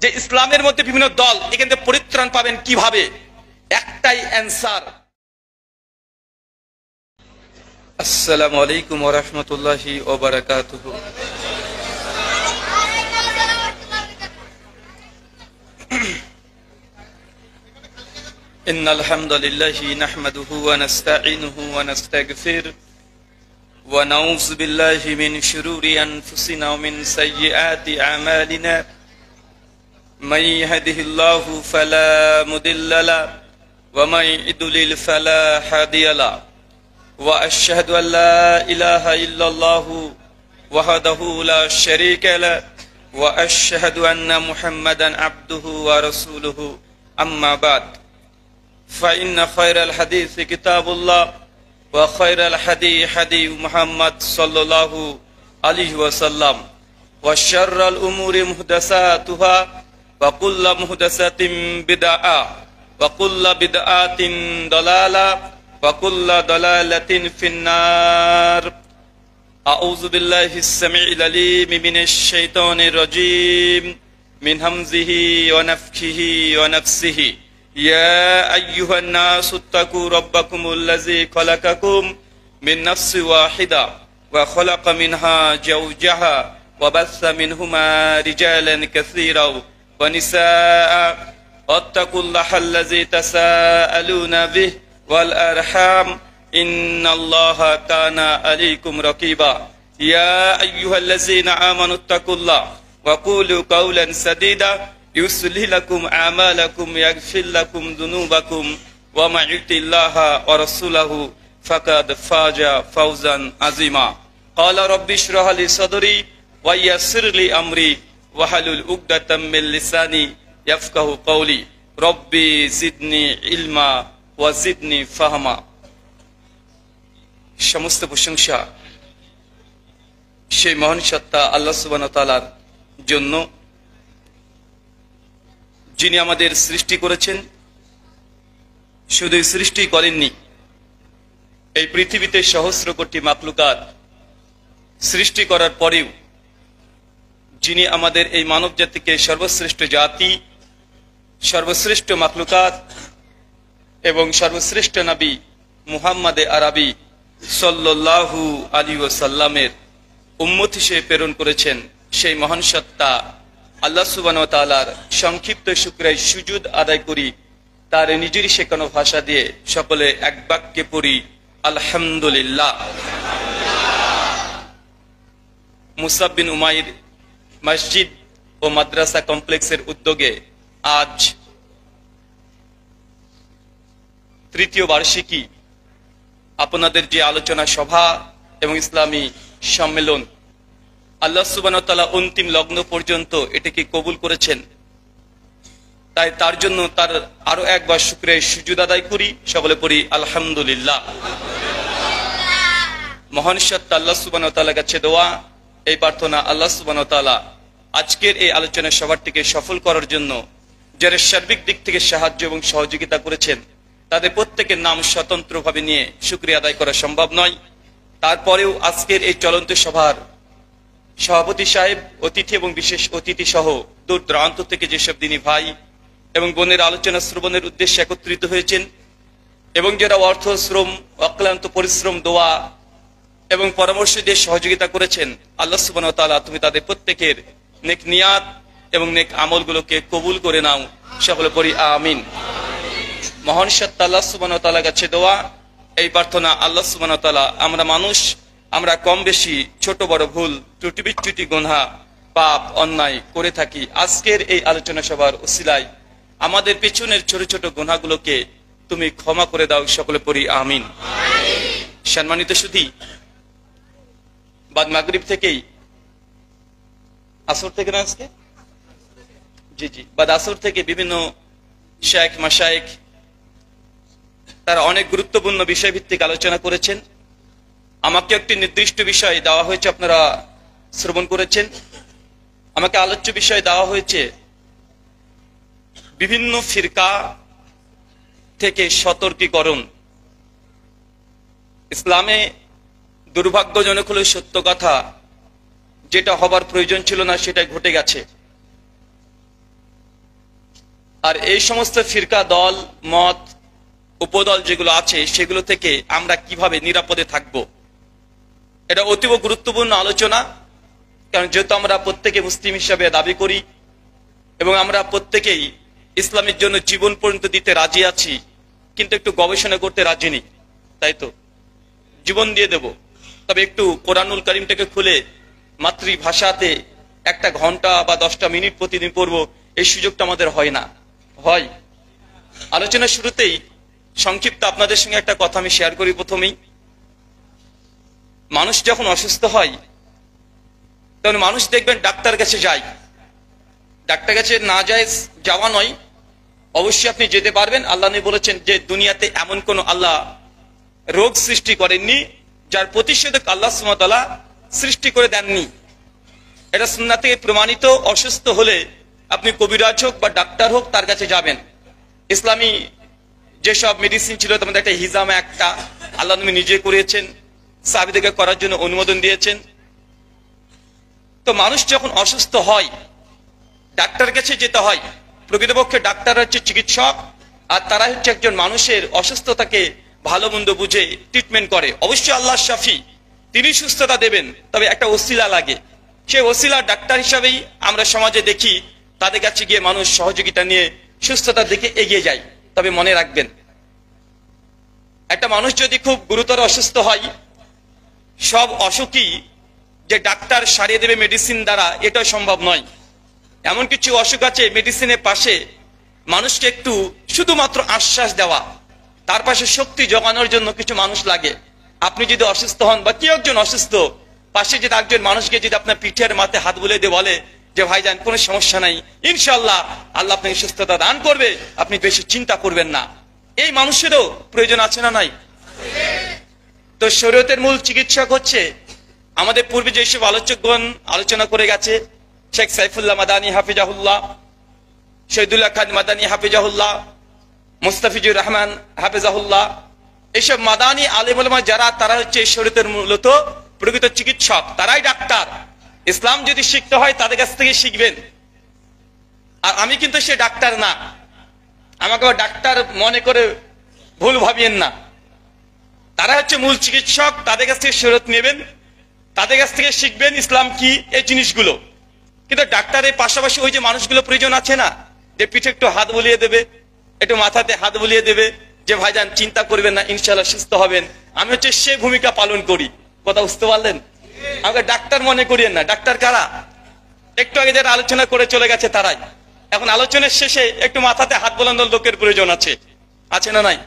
যে ইসলামের মধ্যে বিভিন্ন দল, এখান থেকে পরিত্রাণ পাবেন কিভাবে? একটাই অ্যান্সার। আসসালামু আলাইকুম ওয়া রাহমাতুল্লাহি ওয়া বারাকাতুহু। ইন্নাল হামদালিল্লাহি নাহমাদুহু ওয়া নাস্তাঈনুহু ওয়া নাস্তাগফিরুহু ওয়া নাউযু বিল্লাহি মিন শুরুরি আনফুসিনা ওয়া মিন সাইয়্যাতি আমালিনা। من يهده الله فلا مضل له ومن يضلل فلا هادي له واشهد ان لا اله الا الله وحده لا شريك له واشهد ان محمدا عبده ورسوله اما بعد فان خير الحديث كتاب الله وخير الهدي هدي محمد صلى الله عليه وسلم وشر الامور محدثاتها وكل محدثة بدعة وكل بدعة ضلالة وكل ضلالة في النار. أعوذ بالله السميع العليم من الشيطان الرجيم من همزه ونفخه ونفسه. يا أيها الناس اتقوا ربكم الذي خلقكم من نفس واحدة وخلق منها زوجها وبث منهما رجالا كثيرا ونساء واتقوا الله الذي تساءلون به والأرحام إن الله كان عليكم رقيبا. يا أيها الذين آمنوا اتقوا الله وقولوا قولا سديدا يصلح لكم أعمالكم يغفر لكم ذنوبكم ومن يطع الله ورسوله فقد فاز فوزا عظيما. قال رب اشرح لي صدري ويسر لي أمري ওয়াহলুল উকদাতাম মিন লিসানি ইয়াফকাহু কওলি রব্বি জিদনি ইলমা ওয়া জিদনি ফাহমা। সমস্ত প্রশংসা সেই মহান সত্তা আল্লাহ সুবহানাহু ওয়া তাআলার জন্য, যিনি আমাদের সৃষ্টি করেছেন। শুধু সৃষ্টি করেননি, এই পৃথিবীতে সহস্র কোটি মাখলুকাত সৃষ্টি করার পরেও যিনি আমাদের এই মানব জাতিকে সর্বশ্রেষ্ঠ জাতি, সর্বশ্রেষ্ঠ মাখলুকাত এবং সর্বশ্রেষ্ঠ নবী মুহাম্মাদে আরবি সাল্লাল্লাহু আলাইহি ওয়াসাল্লামের উম্মত হিসেবে প্রেরণ করেছেন, সেই মহান সত্তা আল্লাহ সুবহানাহু ওয়া তাআলার সংক্ষিপ্ত শুকরিয়া সুজুদ আদায় করি। তার নিজেরই শেখানো ভাষা দিয়ে সকলে এক বাক্যে পড়ি আলহামদুলিল্লাহ। মুসাব বিন উমাইর মসজিদ ও মাদ্রাসা কমপ্লেক্সের উদ্যোগে আজ তৃতীয় বার্ষিকী আপনাদের যে আলোচনা সভা এবং ইসলামী সম্মেলন, আল্লাহ সুবহানাহু ওয়া তাআলা অন্তিম লগ্ন পর্যন্ত এটাকে কবুল করেছেন। তাই তার জন্য তার আরো একবার শুকরিয়া সুজুদ আদায় করি, সকলে পড়ি আলহামদুলিল্লাহ। মহান সত্তা আল্লাহ সুবহানাহু ওয়া তাআলার কাছে দোয়া, এই প্রার্থনা, আল্লাহ সুবহানাহু ওয়া তাআলা আজকের এই আলোচনা সভাটিকে সফল করার জন্য যারা সার্বিক দিক থেকে সাহায্য এবং সহযোগিতা করেছেন, তাদের প্রত্যেকের নাম স্বতন্ত্রভাবে নিয়ে শুকরিয়া আদায় করা সম্ভব নয়। তারপরেও আজকের এই চলন্ত সভার সভাপতি সাহেব, অতিথি এবং বিশেষ অতিথি সহ দূর দূরান্ত থেকে যেসব দিনী ভাই এবং বোনের আলোচনা শ্রবণের উদ্দেশ্যে একত্রিত হয়েছেন এবং যারা অর্থ, শ্রম, অক্লান্ত পরিশ্রম, দোয়া এবং পরামর্শ দিয়ে সহযোগিতা করেছেন, আল্লাহ সুবহানাহু ওয়া তাআলা তুমি তাদের প্রত্যেকের নেক নিয়াত এবং নেক আমলগুলোকে কবুল করে নাও, সকলে পড়ি আমিন। মহান সত্তা আল্লাহ সুবহানাহু ওয়া তাআলার কাছে দোয়া, এই প্রার্থনা, আল্লাহ সুবহানাহু ওয়া তাআলা আমরা মানুষ, আমরা কম বেশি ছোট বড় ভুল ত্রুটি বিচ্যুতি গুনাহ পাপ অন্যায় করে থাকি। আজকের এই আলোচনা সভার ওসিলায় আমাদের পেছনের ছোট ছোট গুনাহগুলোকে তুমি ক্ষমা করে দাও, সকলে পড়ি আমিন। সম্মানিত সুধী, বাদ মাগরিব থেকেই, আসর থেকে না আজকে, জি জি, বাদ আসর থেকে বিভিন্ন শেখ মাশায়েখ তারা অনেক গুরুত্বপূর্ণ বিষয় ভিত্তিক আলোচনা করেছেন। আমাকে একটি নির্দিষ্ট বিষয় দেওয়া হয়েছে, আপনারা শ্রবণ করেছেন। আমাকে আলোচ্য বিষয় দেওয়া হয়েছে বিভিন্ন ফিরকা থেকে সতর্কীকরণ। ইসলামে দুর্ভাগ্যজনক হলো সত্য কথা, যেটা হবার প্রয়োজন ছিল না সেটাই ঘটে গেছে। আর এই সমস্ত ফিরকা, দল, মত, উপদল যেগুলো আছে সেগুলো থেকে আমরা কিভাবে নিরাপদে থাকব, এটা অতীব গুরুত্বপূর্ণ আলোচনা। কারণ যেহেতু আমরা প্রত্যেকে মুসলিম হিসাবে দাবি করি এবং আমরা প্রত্যেকেই ইসলামের জন্য জীবন পর্যন্ত দিতে রাজি আছি, কিন্তু একটু গবেষণা করতে রাজি নেই, তাই তো? জীবন দিয়ে দেব, তবে একটু কোরআনুল কারীমটাকে খুলে মাতৃভাষাতে 1 ঘন্টা বা 10টা মিনিট প্রতিদিন পড়বো, এই সুযোগটা আমাদের হয় না। হয় আলোচনার শুরুতেই সংক্ষিপ্ত আপনাদের সঙ্গে একটা কথা আমি শেয়ার করি। প্রথমেই, মানুষ যখন অসুস্থ হয় তখন মানুষ দেখবেন ডাক্তার কাছে যায়। ডাক্তার কাছে না যায় যাওয়া নয়, অবশ্যই আপনি যেতে পারবেন। আল্লাহ নবী বলেছেন যে দুনিয়াতে এমন কোন আল্লাহ রোগ সৃষ্টি করেননি যার প্রতিষেধক আল্লাহ সুবহানাহু ওয়া তাআলা সৃষ্টি করে দেননি। এটা সুন্নাহ থেকে প্রমাণিত। অসুস্থ হলে আপনি কবিরাজ হোক বা ডাক্তার হোক তার কাছে যাবেন। ইসলামী যেসব মেডিসিন ছিল তার মধ্যে একটা হিজামা, একটা আল্লাহ নবী নিজে করেছেন, সাহাবীদেরকে করার জন্য অনুমোদন দিয়েছেন। তো মানুষ যখন অসুস্থ হয় ডাক্তারের কাছে যেতে হয়। প্রকৃতপক্ষে ডাক্তার হচ্ছে চিকিৎসক, আর তারা হচ্ছে একজন মানুষের অসুস্থতাকে ভালো মন্দ বুঝে ট্রিটমেন্ট করে। অবশ্যই আল্লাহ শাফি, তিনি সুস্থতা দেবেন, তবে একটা ওসিলা লাগে। সেই ওসিলা ডাক্তার হিসাবেই আমরা সমাজে দেখি, তাদের কাছে গিয়ে মানুষ সহযোগিতা নিয়ে সুস্থতার দিকে এগিয়ে যায়। তবে মনে রাখবেন, একটা মানুষ যদি খুব গুরুতর অসুস্থ হয়, সব অসুখই যে ডাক্তার সারিয়ে দেবে মেডিসিন দ্বারা, এটা সম্ভব নয়। এমন কিছু অসুখ আছে মেডিসিনের পাশে মানুষকে একটু শুধুমাত্র আশ্বাস দেওয়া, তার পাশে শক্তি জোগানোর জন্য কিছু মানুষ লাগে। আপনি যদি অসুস্থ হন বা কেউ একজন অসুস্থ, পাশে যদি একজন মানুষকে যদি আপনার পিঠের মাথায় হাত বুলিয়ে দিয়ে বলে যে ভাইজান কোনো সমস্যা নাই, ইনশাআল্লাহ আল্লাহ আপনাকে সুস্থতা দান করবে, আপনি বেশি চিন্তা করবেন না, এই মানুষেরও প্রয়োজন আছে না নাই? তো শরীয়তের মূল চিকিৎসক হচ্ছে, আমাদের পূর্বে যেসব আলোচকগণ আলোচনা করে গেছে, শেখ সাইফুল্লাহ মাদানী হাফিজাহুল্লাহ, শহীদুল্লাহ খান মাদানী হাফিজাহুল্লাহ, মুস্তাফিজুর রহমান হাফিজাহুল্লাহ, এইসব মাদানী আলেম ওলামা যারা, তারা হচ্ছে শরীয়তের মূলত প্রকৃত চিকিৎসক, তারাই ডাক্তার। ইসলাম যদি শিখতে হয় তাদের কাছ থেকে শিখবেন। আর আমি কিন্তু সে ডাক্তার না, আমাকে ডাক্তার মনে করে ভুল ভাবিয়েন না। তারা হচ্ছে মূল চিকিৎসক, তাদের কাছ থেকে শরীয়ত নেবেন, তাদের কাছ থেকে শিখবেন ইসলাম কি, এই জিনিসগুলো। কিন্তু ডাক্তারের পাশাপাশি ওই যে মানুষগুলো প্রয়োজন আছে না, যে পিঠে একটু হাত বুলিয়ে দেবে, একটু মাথাতে হাত বুলিয়ে দেবে, যে ভাইজান চিন্তা করবেন না, ইনশাআল্লাহ সুস্থ হবেন। আমি হচ্ছে সে ভূমিকা পালন করি। কথা বুঝতে পারলেন? আমাকে ডাক্তার মনে করিয়েন না। ডাক্তার কারা? একটু আগে যারা আলোচনা করে চলে গেছে তারাই। এখন আলোচনার শেষে একটু মাথাতে হাত বোলানোর লোকের প্রয়োজন আছে, আছে না নাই?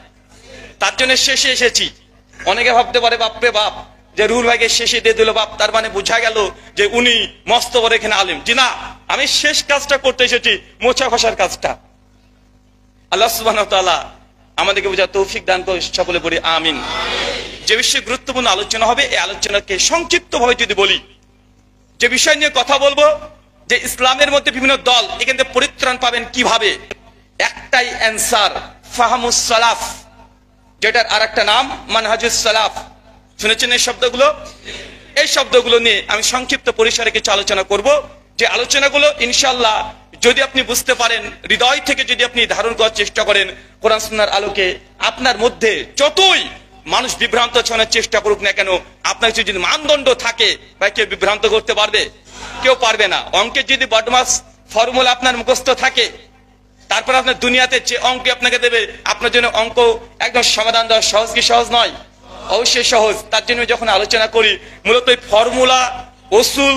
তার জন্য শেষে এসেছি। অনেকে ভাবতে পারে বাপরে বাপ, যে রুহুল ভাইকে শেষে দিয়ে দিল বাপ, তার মানে বোঝা গেল যে উনি মস্ত বড় এখানে আলেম। জি না, আমি শেষ কাজটা করতে এসেছি, মোছা ঘষার কাজটা। আল্লাহ সুবহানাহু ওয়া তাআলা আমাদেরকে বোঝার তৌফিক দান করে, সকলে বলি আমিন। যে বিষয়ে গুরুত্বপূর্ণ আলোচনা হবে, এই আলোচনাকে সংক্ষিপ্ত ভাবে যদি বলি, যে বিষয় নিয়ে কথা বলবো, যে ইসলামের মধ্যে বিভিন্ন দল, এখান থেকে পরিত্রাণ পাবেন কিভাবে, একটাই অ্যান্সার, ফাহমুস সালাফ, যেটার আর একটা নাম মানহাজুস সালাফ। শুনেছেন এই শব্দগুলো? এই শব্দগুলো নিয়ে আমি সংক্ষিপ্ত পরিসরে কিছু আলোচনা করব, যে আলোচনাগুলো ইনশাআল্লাহ যদি আপনি বুঝতে পারেন, হৃদয় থেকে যদি আপনি ধারণ করার চেষ্টা করেন কোরআন সুন্নাহর আলোকে, আপনার মধ্যে যতই মানুষ বিভ্রান্ত ছড়ানোর চেষ্টা করুক না কেন, আপনার যদি মানদণ্ড থাকে, ভাই কেউ বিভ্রান্ত করতে পারবে? কেউ পারবে না। অঙ্কের যদি বদমাস ফর্মুলা আপনার মুখস্থ থাকে, তারপর আপনার দুনিয়াতে যে অঙ্ক আপনাকে দেবে, আপনার জন্য অঙ্ক একদম সমাধান দেওয়া সহজ কি সহজ নয়? অবশ্যই সহজ। তার জন্য যখন আলোচনা করি, মূলত এই ফর্মুলা, ওসুল,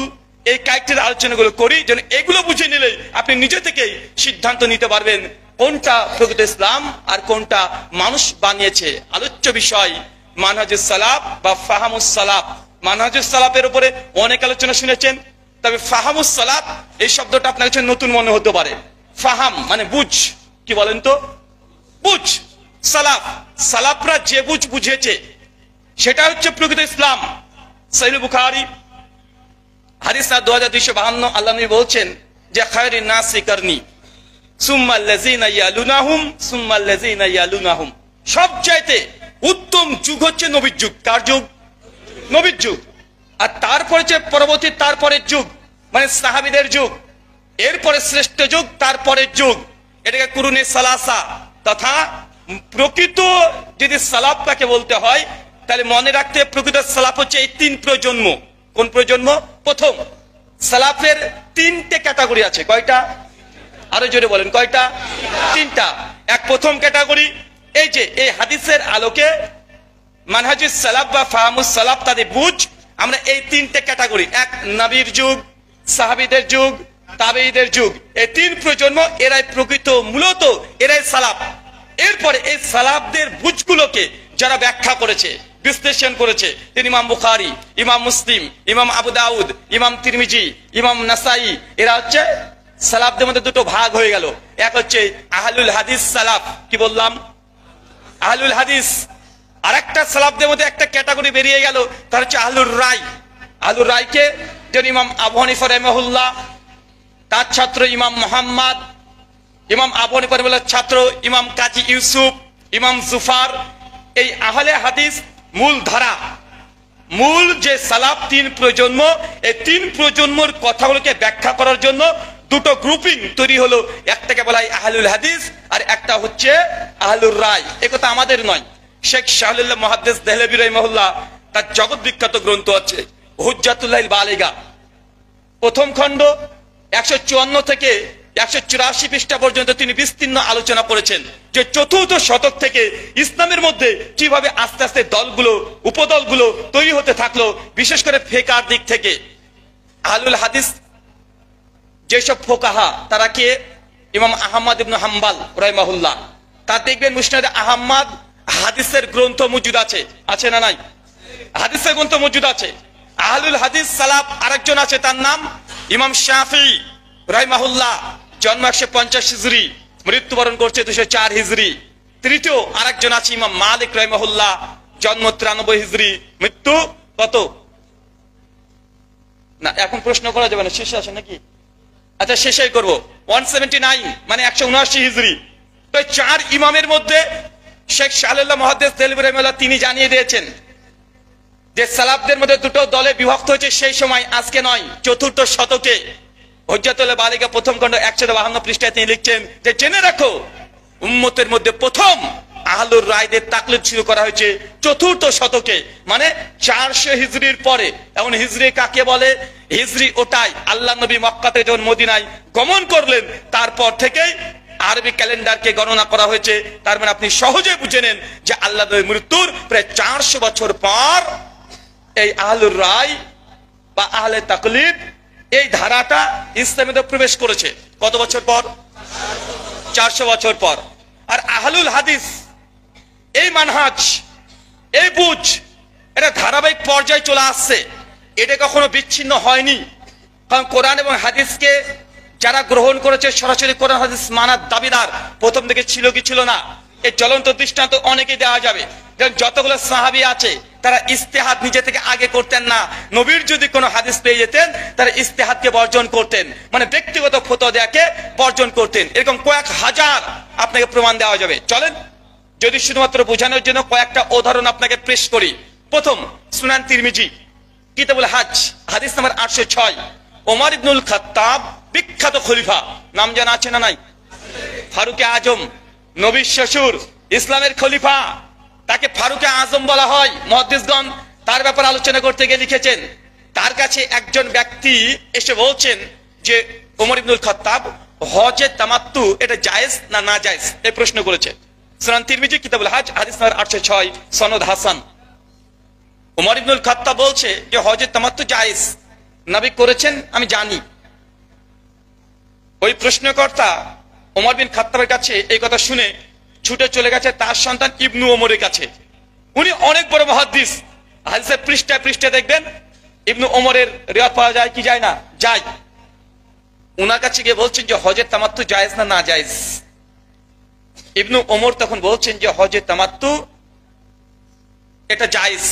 এই কয়েকটির আলোচনাগুলো করি, যেন এগুলো বুঝে নিলে আপনি নিজে থেকেই সিদ্ধান্ত নিতে পারবেন কোনটা প্রকৃত ইসলাম আর কোনটা মানুষ বানিয়েছে। আলোচ্য বিষয় মানহাজুস সালাফ বা ফাহামুস সালাফ। মানহাজুস সালাফের উপরে অনেক আলোচনা শুনেছেন, তবে ফাহামুস সালাফ এই শব্দটা আপনার কাছে নতুন মনে হতে পারে। ফাহাম মানে বুঝ, কি বলেন তো? বুঝ। সালাফ, সালাফরা যে বুঝ বুঝেছে সেটা হচ্ছে প্রকৃত ইসলাম। সহিহ বুখারী হাদিস 2252, আল্লাহ নবী বলছেন যে খায়রুন নাসি কারনি সুম্মাল লাযিনা ইয়ালুনাহুম সুম্মাল লাযিনা ইয়ালুনাহুম, সবচাইতে উত্তম যুগ হচ্ছে নবীর যুগ। কার যুগ? নবীর যুগ। আর তারপরে যে পরবর্তী তারপরের যুগ মানে সাহাবীদের যুগ, এরপরে শ্রেষ্ঠ যুগ, তারপরের যুগ, এটাকে কুরুনে সালাসা, তথা প্রকৃত যদি সালাফ তাকে বলতে হয় তাহলে মনে রাখতে প্রকৃত সালাফ হচ্ছে এই 3 প্রজন্ম। কোন প্রজন্ম? প্রথম সালাফের 3টে ক্যাটাগরি আছে। কয়টা? আরো জোরে বলেন, কয়টা? 3টা। এক প্রথম ক্যাটাগরি, এই যে এই হাদিসের আলোকে মানহাজুস সালাফ বা ফাহামুস সালাফ তাদের বুঝ, আমরা এই 3টে ক্যাটাগরি, এক নবীর যুগ, সাহাবীদের যুগ, তাবেঈদের যুগ, এই 3 প্রজন্ম, এরাই প্রকৃত মূলত এরাই সালাফ। এরপরে এই সালাফদের বুঝগুলোকে যারা ব্যাখ্যা করেছে, বিশ্লেষণ করেছে, তিনি ইমাম বুখারী, ইমাম মুসলিম, ইমাম আবু দাউদ, ইমাম তিরমিজি, ইমাম নাসাই, এরা হচ্ছে সালাফদের মধ্যে দুটো ভাগ হয়ে গেল। এক হচ্ছে আহলুল হাদিস সালাফ, কি বললাম? আহলুল হাদিস। আর একটা সালাফদের মধ্যে একটা ক্যাটাগরি বেরিয়ে গেল, তার হচ্ছে আহলুর রায়। আহলুর রায়কে যেন ইমাম আবু হানিফা রাহিমাহুল্লাহ, তার ছাত্র ইমাম মুহাম্মদ, ইমাম আবু হানিফা রাহিমাহুল্লাহর ছাত্র ইমাম কাজী ইউসুফ, ইমাম জুফার, এই আহলে হাদিস মূল ধারা, মূল যে সালাফ 3 প্রজন্ম, এই 3 প্রজন্মের কথাগুলোকে ব্যাখ্যা করার জন্য দুটো গ্রুপিং তৈরি হলো। একটাকে বলা হয় আহলুল হাদিস আর একটা হচ্ছে আহলুর রায়। একথা আমাদের নয়, শেখ শাহলুল্লাহ মুহাদ্দিস দেহলভী রাহিমাহুল্লাহ তার জগৎ বিখ্যাত গ্রন্থ আছে হুজ্জাতুল্লাহিল বালিগা, প্রথম খণ্ড 154 থেকে 184 পৃষ্ঠা পর্যন্ত তিনি বিস্তীর্ণ আলোচনা করেছেন যে চতুর্থ শতক থেকে ইসলামের মধ্যে কিভাবে আস্তে আস্তে দলগুলো, উপদলগুলো তৈরি হতে থাকলো, বিশেষ করে ফিকহের দিক থেকে। আহলুল হাদিস যেসব ফুকাহা, তারা কে? ইমাম আহমদ ইবনে হাম্বল রাহিমাহুল্লাহ। তার দেখবেন মুসনাদে আহমদ হাদিসের গ্রন্থ মজুদ আছে, আছে না নাই? হাদিসের গ্রন্থ মজুদ আছে। আহলুল হাদিস সালাফ আরেকজন আছে, তার নাম ইমাম শাফিঈ রাহিমাহুল্লাহ, জন্ম 150 হিজরি, মৃত্যুবরণ করছে 204 হিজরি। তৃতীয় আরেকজন আছে ইমাম মালিক রাহিমাহুল্লাহ, জন্ম 93 হিজরি, মৃত্যু কত? না এখন প্রশ্ন করা যাবে না, শেষে আছে নাকি? আচ্ছা শেষেই করবো, 179 মানে 179 হিজরি। তো 4 ইমামের মধ্যে শেখ শাহলুল্লাহ মুহাদ্দিস দেহলভী রাহিমাহুল্লাহ তিনি জানিয়ে দিয়েছেন যে সালাফদের মধ্যে দুটো দলে বিভক্ত হয়েছে সেই সময়, আজকে নয়, চতুর্থ শতকে। হুজ্জাতুল বালিগা প্রথম খণ্ড 152 পৃষ্ঠায় তিনি লিখছেন যে জেনে রাখো উম্মতের মধ্যে প্রথম আহলুর রায়দের তাকলিদ শুরু করা হয়েছে চতুর্থ শতকে, মানে 400 হিজরির পরে। এখন হিজরি কাকে বলে? হিজরি ওটাই আল্লাহ নবী মক্কা থেকে যখন মদিনায় গমন করলেন তারপর থেকেই আরবি ক্যালেন্ডারকে গণনা করা হয়েছে। তার মানে আপনি সহজে বুঝে নেন যে আল্লাহ নবীর মৃত্যুর প্রায় 400 বছর পর এই আহলুর রায় বা আহলে তাকলিদ এই ধারাটা ইসলামে প্রবেশ করেছে। কত বছর পর? 400 বছর পর। আর আহলুল হাদিস এই মানহাজ, এই বুঝ, এটা ধারাবাহিক পর্যায়ে চলে আসছে, এটা কখনো বিচ্ছিন্ন হয়নি। কারণ কোরআন এবং হাদিসকে যারা গ্রহণ করেছে, সরাসরি কোরআন হাদিস মানার দাবিদার প্রথম থেকে ছিল কি ছিল না, এই জ্বলন্ত দৃষ্টান্ত অনেকেই দেওয়া যাবে। যতগুলো সাহাবী আছে তারা ইস্তেহাদ নিজে থেকে আগে করতেন না। নবীর যদি কোনো হাদিস পেয়ে যেতেন তারা ইস্তেহাদকে বর্জন করতেন, মানে ব্যক্তিগত ফতোয়া দেয়াকে বর্জন করতেন। এরকম কয়েক হাজার আপনাকে প্রমাণ দেওয়া যাবে। চলেন যদি শুধুমাত্র বোঝানোর জন্য কয়েকটা উদাহরণ আপনাকে পেশ করি। প্রথম, সুনান তিরমিজি কিতাবুল হজ, হাদিস নাম্বার 806। ওমর ইবনুল খাত্তাব, বিখ্যাত খলিফা, নাম জানা আছে না নাই? ফারুকে আজম, নবীর শ্বশুর, ইসলামের খলিফা, তাকে ফারুকে আজম বলা হয়। মুহাদ্দিসগণ তার ব্যাপারে আলোচনা করতে গিয়ে লিখেছেন, তার কাছে একজন ব্যক্তি এসে বলছেন যে ওমর ইবনুল খাত্তাব হজে তামাত্তু এটা জায়েজ না না জায়েজ, এই প্রশ্ন করেছে। সুনান তিরমিজি কিতাবুল হজ, হাদিস নাম্বার 806, সনদ হাসান। ওমর ইবনুল খাত্তাব বলছে যে হজে তামাত্তু জায়েজ, নবী করেছেন আমি জানি। ওই প্রশ্নকর্তা ওমর বিন খাত্তাবের কাছে এই কথা শুনে ছুটে চলে গেছে তার সন্তান ইবনু ওমরের কাছে। উনি অনেক বড় মুহাদ্দিস, হাদিসের পৃষ্ঠায় পৃষ্ঠায় দেখবেন ইবনু ওমরের রিওয়ায়াত পাওয়া যায় কি যায় না? যায়। উনার কাছে গিয়ে বলছেন যে হজের তামাত্তু জায়েজ না না জায়েজ। ইবনু ওমর তখন বলছেন যে হজের তামাত্তু এটা জায়েজ,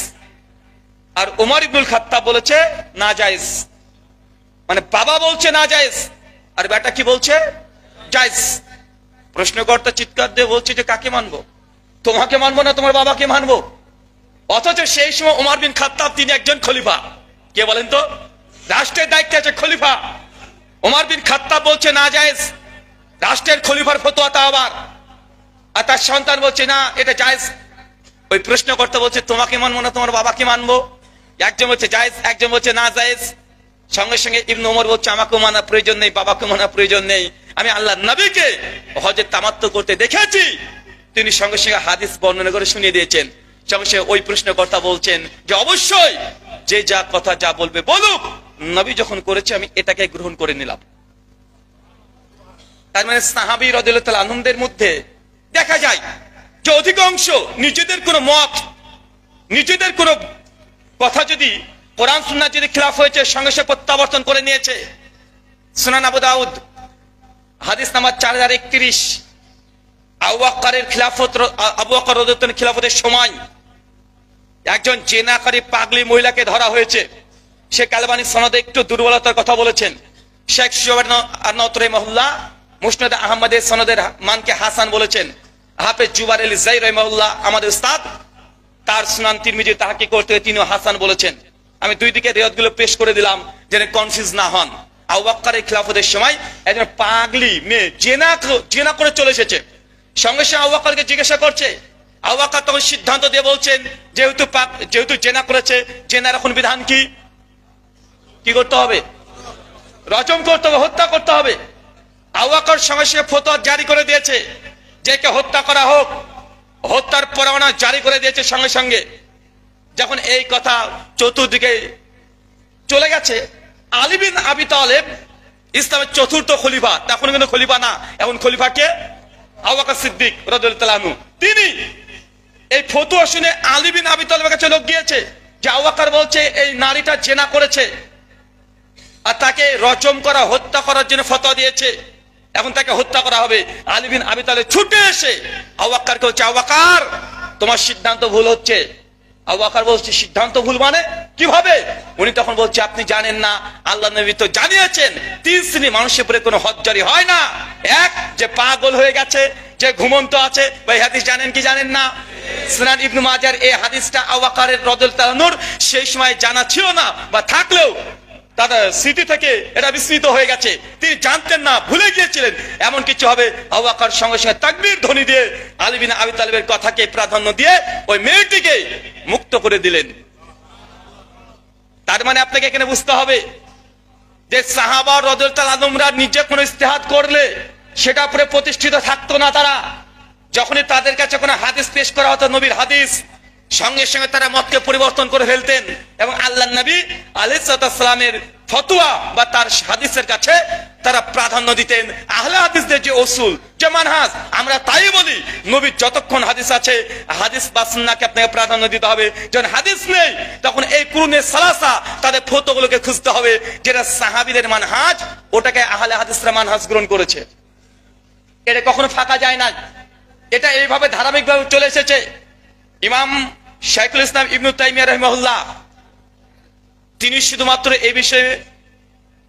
আর ওমর ইবনুল খাত্তাব বলেছে না জায়েজ। মানে বাবা বলছে না জায়েজ আর বেটা কি বলছে? জায়েজ। প্রশ্নকর্তা চিৎকার দিয়ে বলছে যে কাকে মানবো? তোমাকে মানবো না তোমার বাবাকে মানবো? অথচ সেই সময় ওমর বিন খাত্তাব তিনি একজন খলিফা। কে বলেন তো? রাষ্ট্রের দায়িত্বে আছে খলিফা। ওমর বিন খাত্তাব বলছে না জায়েজ, লাস্টের খলিফার ফতোয়াটা আবার, আর তার সন্তান বলছে না এটা জায়েজ। ওই প্রশ্ন করতে বলছে তোমাকে মানবো না তোমার বাবাকে মানবো? একজন বলছে জায়েজ, একজন বলছে না জায়েজ। সঙ্গে সঙ্গে ইবনে ওমর বলছে আমাকেও মানা প্রয়োজন নেই, বাবাকে মানা প্রয়োজন নেই, আমি আল্লাহর নবীকে হজে তামাত্তু করতে দেখেছি। তিনি সঙ্গে সঙ্গে হাদিস বর্ণনা করে শুনিয়ে দিয়েছেন। সঙ্গে সঙ্গে ওই প্রশ্নকর্তা বলছেন যে অবশ্যই যে যা কথা যা বলবে বলুক, নবী যখন করেছে আমি এটাকে গ্রহণ করে নিলাম। তার মানে সাহাবী রাদিয়াল্লাহু তাআলা আনহুদের মধ্যে দেখা যায় যে অধিকাংশ নিজেদের কোনো মত, নিজেদের কোনো কথা যদি কোরআন সুন্নাহ যদি খিলাফ হয়েছে সঙ্গে সঙ্গে প্রত্যাবর্তন করে নিয়েছে। সুনান আবু দাউদ হাদিস নাম্বার 4031, আবু বকরের খিলাফত, আবু বকর রাদিয়াল্লাহু তাআলার খিলাফতের সময় একজন জেনাকারী পাগলী মহিলাকে ধরা হয়েছে। শেখ আলবানী সনদে একটু দুর্বলতার কথা বলেছেন। শেখ শুআইব আন-নাওয়ী রাহিমাহুল্লাহ মুসনাদ আহমদের সনদের মানকে হাসান বলেছেন। হাফেজ জুবাইর আলী যায়ী রাহিমাহুল্লাহ আমাদের উস্তাদ তার সুনান তিরমিজি তাহকিক করতে তিনিও হাসান বলেছেন। আমি দুই দিকে রিওয়ায়াতগুলো পেশ করে দিলাম যেন কনফিউজ না হন। আবু বকরের খিলাফতের সময় একজন পাগলী মেয়ে জেনা করে চলে এসেছে। সঙ্গে সঙ্গে আবু বকরকে জিজ্ঞাসা করছে, আবু বকর তখন সিদ্ধান্ত দিয়ে বলছেন যেহেতু জেনা করেছে, জেনার এখন বিধান কি করতে হবে? রজম করতে হবে, হত্যা করতে হবে। আবু বকর সঙ্গে সঙ্গে ফতোয়া জারি করে দিয়েছে যে কে হত্যা করা হোক, হত্যার পরোয়ানা জারি করে দিয়েছে। সঙ্গে সঙ্গে যখন এই কথা চতুর্দিকে চলে গেছে, আলী বিন আবি তালেব ইসলামের চতুর্থ খলিফা, তখন কিন্তু খলিফা না, এখন খলিফাকে আবু বকর সিদ্দিক রাদিয়াল্লাহু তাআলা আনহু, তিনি এই ফতোয়া শুনে আলী বিন আবি তালেবের কাছে লোক গিয়েছে যে আবু বকর বলছে এই নারীটা জেনা করেছে আর তাকে রজম করা, হত্যা করার জন্য ফতোয়া দিয়েছে, এখন তাকে হত্যা করা হবে। আলী বিন আবি তালেব ছুটে এসে আবু বকরকে বলছে, আবু বকর তোমার সিদ্ধান্ত ভুল হচ্ছে। আবু বকর বলছে সিদ্ধান্ত ভুল মানে কিভাবে? উনি তখন বলছে আপনি জানেন না, আল্লাহ নবী তো জানিয়েছেন 3 শ্রেণী মানুষের উপরে কোনো হজ জারি হয় না। এক, যে পাগল হয়ে গেছে, যে ঘুমন্ত আছে। ভাই হাদিস জানেন কি জানেন না? সুনান ইবনে মাজার এই হাদিসটা আবু বকর রাদিয়াল্লাহু তাআলা আনহুর সেই সময় জানা ছিল না, বা থাকলেও তাদের স্মৃতি থেকে এটা বিস্মৃত হয়ে গেছে, তিনি জানতেন না, ভুলে গিয়েছিলেন এমন কিছু হবে। আবু বকর সঙ্গে সঙ্গে তাকবীর ধ্বনি দিয়ে আলী বিন আবি তালেবের কথাকে প্রাধান্য দিয়ে ওই মেয়েটিকে মুক্ত করে দিলেন। তার মানে আপনাকে এখানে বুঝতে হবে যে সাহাবা রাদিয়াল্লাহু তাআলা আনহুরা নিজে কোনো ইজতিহাদ করলে সেটা পরে প্রতিষ্ঠিত থাকতো না। তারা যখনই তাদের কাছে কোনো হাদিস পেশ করা হতো, নবীর হাদিস, সঙ্গে সঙ্গে তারা মতকে পরিবর্তন করে ফেলতেন এবং আল্লাহর নবী আলাইহিস সালামের ফতোয়া বা তার হাদিসের কাছে তারা প্রাধান্য দিতেন। আহলে হাদিসদের যে উসুল, যে মানহাজ, আমরা তাই বলি নবীর যতক্ষণ হাদিস আছে হাদিস বা সুন্নাহকে আপনাকে প্রাধান্য দিতে হবে। যখন হাদিস নেই তখন এই কুরুনে সালাসা তাদের ফতোয়াগুলোকে খুঁজতে হবে, যেটা সাহাবীদের মানহাজ, ওটাকে আহলে হাদিসরা মানহাজ গ্রহণ করেছে। এটা কখনো ফাঁকা যায় না, এটা এইভাবে ধারাবাহিকভাবে চলে এসেছে। ইমাম শাইখুল ইসলাম ইবনে তাইমিয়া রাহিমাহুল্লাহ তিনি শুধুমাত্র এই বিষয়ে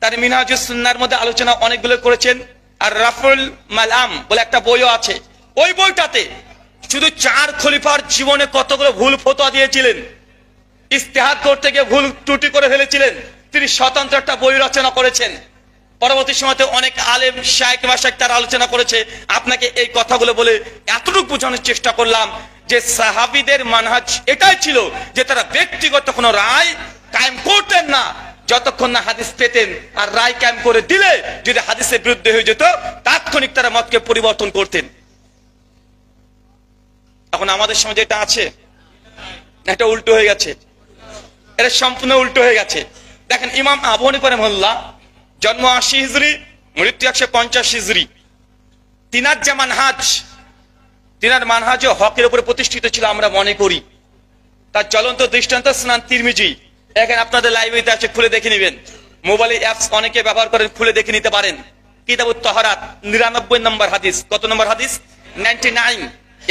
তার মিনহাজুস সুন্নাহর মধ্যে আলোচনা অনেকগুলো করেছেন। আর রাফুল মালাম বলে একটা বইও আছে, ওই বইটাতে শুধু 4 খলিফার জীবনে কতগুলো ভুল ফতোয়া দিয়েছিলেন, ইজতিহাদ করতে গিয়ে ভুল ত্রুটি করে ফেলেছিলেন, তিনি স্বতন্ত্র একটা বই রচনা করেছেন। পরবর্তী সময়তে অনেক আলেম শাইখ মাশাইখ তার আলোচনা করেছে। আপনাকে এই কথাগুলো বলে এতটুকু বোঝানোর চেষ্টা করলাম যে সাহাবীদের মানহাজ এটাই ছিল যে তারা ব্যক্তিগত কোনো রায় কায়েম করতেন না যতক্ষণ না হাদিস পেতেন, আর রায় কায়েম করে দিলে যদি হাদিসের বিরুদ্ধে হয়ে যেত তাৎক্ষণিক তারা মতকে পরিবর্তন করতেন। এখন আমাদের সমাজে এটা আছে, এটা উল্টো হয়ে গেছে, এটা সম্পূর্ণ উল্টো হয়ে গেছে। দেখেন ইমাম আবু হানিফা রাহিমাহুল্লাহ জন্ম 80 হিজরি, মৃত্যু 150 হিজরি। তিনার যে মানহাজ, তিনার মানহাজ হকের উপরে প্রতিষ্ঠিত ছিল আমরা মনে করি। তার জ্বলন্ত দৃষ্টান্ত সুনান তিরমিজি, এখানে আপনাদের লাইব্রেরিতে আছে, খুলে দেখে নেবেন। মোবাইলে অ্যাপস অনেকে ব্যবহার করেন, খুলে দেখে নিতে পারেন। কিতাবুত তাহারাত 99 নম্বর হাদিস। কত নম্বর হাদিস? 99।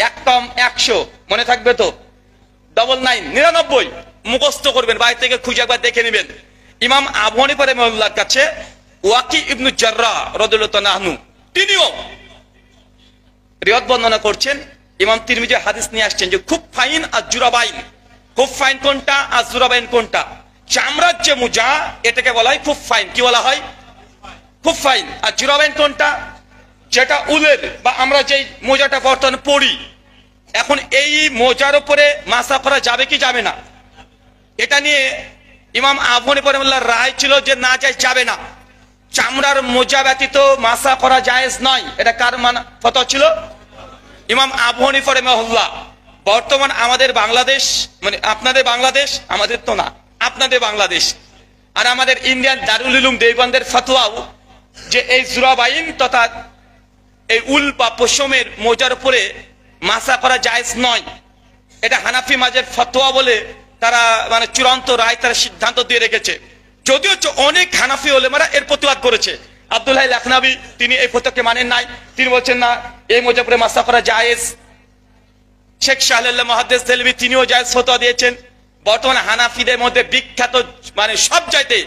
1 কম 100, মনে থাকবে তো? 99 99 মুখস্থ করবেন, বাইরে থেকে খুঁজে একবার দেখে নেবেন। ইমাম আবু হানিফা রাহিমাহুল্লাহর কাছে ওয়াকি ইবনে জাররাহ রাদিয়াল্লাহু তাআলা আনহু তিনিও রিওয়ায়াত বর্ণনা করছেন। ইমাম তিরমিজি হাদিস নিয়ে আসছেন যে খুব ফাইন আর জুরাবাইন। খুব ফাইন কোনটা আর জুরাবাইন কোনটা? চামড়ার যে মুজা এটাকে বলা হয় খুব ফাইন। কি বলা হয়? খুব ফাইন। আর জুরাবাইন কোনটা? যেটা উলের বা আমরা যেই মোজাটা বর্তমানে পরি, এখন এই মোজার উপরে মাসা করা যাবে কি যাবে না? এটা নিয়ে ইমাম আবু হানিফা রাহিমাহুল্লাহর রায় ছিল যে না, যাবে না। চামড়ার মোজা ব্যতীত মাসা করা জায়েজ নয়। এটা কার ফতোয়া ছিল? ইমাম আবু হানিফা রাহিমাহুল্লাহ। বর্তমান আমাদের বাংলাদেশ, মানে আপনাদের বাংলাদেশ, আমাদের তো না, আপনাদের বাংলাদেশ আর আমাদের ইন্ডিয়ান দারুল উলুম দেওবন্দের ফতোয়াও যে এই জুরাবাইন তথা এই উল বা পশমের মোজার উপরে মাসা করা জায়েজ নয়। এটা হানাফি মাযহাবের ফতোয়া বলে তারা মানে চূড়ান্ত রায়, তারা সিদ্ধান্ত দিয়ে রেখেছে। যদিও অনেক হানাফি ওলেমারা এর প্রতিবাদ করেছে। আব্দুল্লাহ লাখনাবী তিনি এই ফতোয়াকে মানেন নাই, তিনি বলছেন না এই মোজার উপরে মাসা করা জায়েজ। শেখ শাহরুল্লাহ মুহাদ্দিস দেলভি তিনিও জায়েজ ফতোয়া দিয়েছেন। বর্তমানে হানাফিদের মধ্যে বিখ্যাত মানে সব চাইতে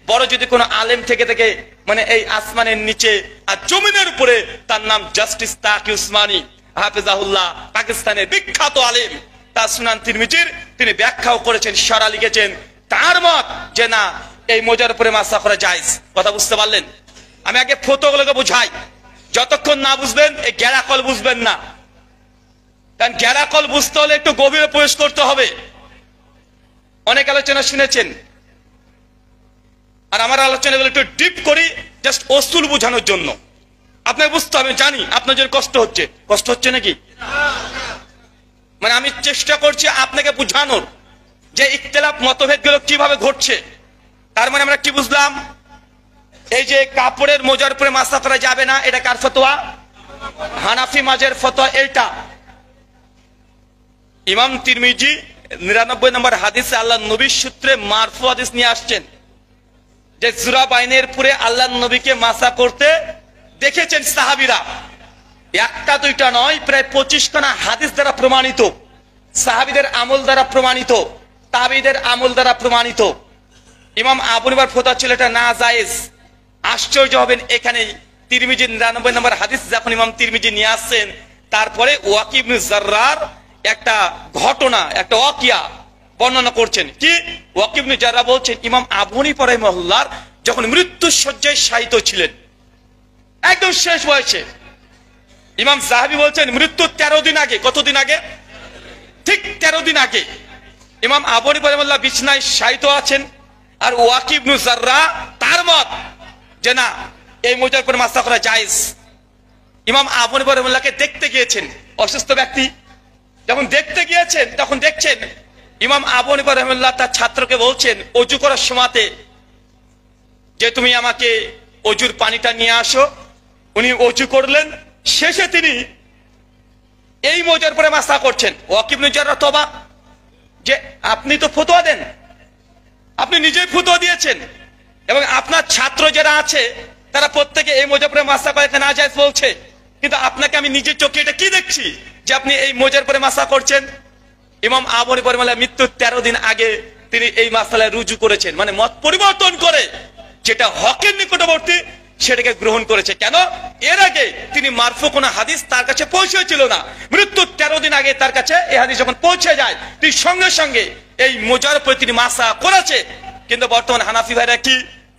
বড় যদি কোনো আলেম থেকে থেকে মানে এই আসমানের নিচে আর জমিনের উপরে, তার নাম জাস্টিস তাকি উসমানী হাফেজাহুল্লাহ, পাকিস্তানের বিখ্যাত আলেম। তার সুনান তিরমিজির তিনি ব্যাখ্যাও করেছেন, সারা লিখেছেন। তার মত যে না এই মোজার উপরে মাসা করা জায়েজ। কথা বুঝতে পারলেন? আমি আগে ফতোয়াগুলোকে বুঝাই, যতক্ষণ না বুঝবেন এই গ্যারাকল বুঝবেন না। কারণ গ্যারাকল বুঝতে হলে একটু গভীরে প্রবেশ করতে হবে। অনেক আলোচনা শুনেছেন, আর আমার আলোচনাগুলো একটু ডিপ করি জাস্ট অসুল বোঝানোর জন্য। আপনাকে বুঝতে হবে, জানি আপনার জন্য কষ্ট হচ্ছে। কষ্ট হচ্ছে নাকি? মানে আমি চেষ্টা করছি আপনাকে বুঝানোর যে ইখতিলাফ মতভেদগুলো কিভাবে ঘটছে। তার মানে আমরা কি বুঝলাম? এই যে কাপড়ের মোজার উপরে মাসা করা যাবে না, এটা কার ফতোয়া? হানাফি মাযহাবের ফতোয়া এইটা। ইমাম তিরমিজি 99 নম্বর হাদিসে আল্লাহ নবীর সূত্রে মারফু হাদিস নিয়ে আসছেন যে জুরাবাইনের পরে আল্লাহ নবীকে মাসা করতে দেখেছেন সাহাবীরা। একটা দুইটা নয়, প্রায় 25 খানা হাদিস দ্বারা প্রমাণিত, সাহাবীদের আমল দ্বারা প্রমাণিত, তাবিদের আমল দ্বারা প্রমাণিত। ইমাম আবু হানিফার ফতোয়া ছিল এটা না জায়েজ। আশ্চর্য হবেন, এখানেই তিরমিজির 99 নম্বর হাদিস যখন ইমাম তিরমিজি নিয়ে আসছেন, তারপরে ওয়াকি ইবনে জাররার একটা ঘটনা, একটা ওয়াকিয়া বর্ণনা করছেন। কি ওয়াকি ইবনে জাররার বলছেন, ইমাম আবু হানিফা রাহিমাহুল্লাহ যখন মৃত্যুর শয্যায় শায়িত ছিলেন, একদম শেষ বয়সে, ইমাম যাহাবী বলছেন মৃত্যুর 13 দিন আগে, কতদিন আগে? ঠিক 13 দিন আগে ইমাম আবু হানিফা রাহিমাহুল্লাহ বিছানায় শায়িত আছেন। আর ওয়াকি ইবনে জাররার তার মত যে না এই মোজার উপর মাসা করা জায়েজ। ইমাম আবু হানিফা রাহিমাহুল্লাহকে দেখতে গিয়েছেন, অসুস্থ ব্যক্তি যখন দেখতে গিয়েছেন তখন দেখছেন ইমাম আবু হানিফা রাহিমাহুল্লাহ তার ছাত্রকে বলছেন ওযু করার সময়তে যে তুমি আমাকে ওযুর পানিটা নিয়ে আসো। উনি ওযু করলেন, শেষে তিনি এই মোজার উপরে মাসা করছেন। ওয়াকি ইবনে জাররার তওবা যে আপনি তো ফতোয়া দেন, আপনি নিজেই ফতোয়া দিয়েছেন এবং আপনার ছাত্র যারা আছে তারা প্রত্যেকে এই মোজার উপরে মাসা করে না জায়েজ বলছে, কিন্তু আপনাকে আমি নিজের চোখে এটা কি দেখছি যে আপনি এই মোজার উপরে মাসা করছেন। ইমাম আবু হানিফা রাহিমাহুল্লাহ মৃত্যুর 13 দিন আগে তিনি এই মাসালায় রুজু করেছেন, মানে মত পরিবর্তন করে যেটা হকের নিকটবর্তী সেটাকে গ্রহণ করেছে। কেন? এর আগে তিনি মারফু কোন হাদিস তার কাছে পৌঁছেছিল না। মৃত্যুর 13 দিন আগে তার কাছে এই হাদিস যখন পৌঁছে যায়, তিনি সঙ্গে সঙ্গে এই মোজার উপরে তিনি মাসা করেছে। কিন্তু বর্তমান হানাফি ভাইরা কি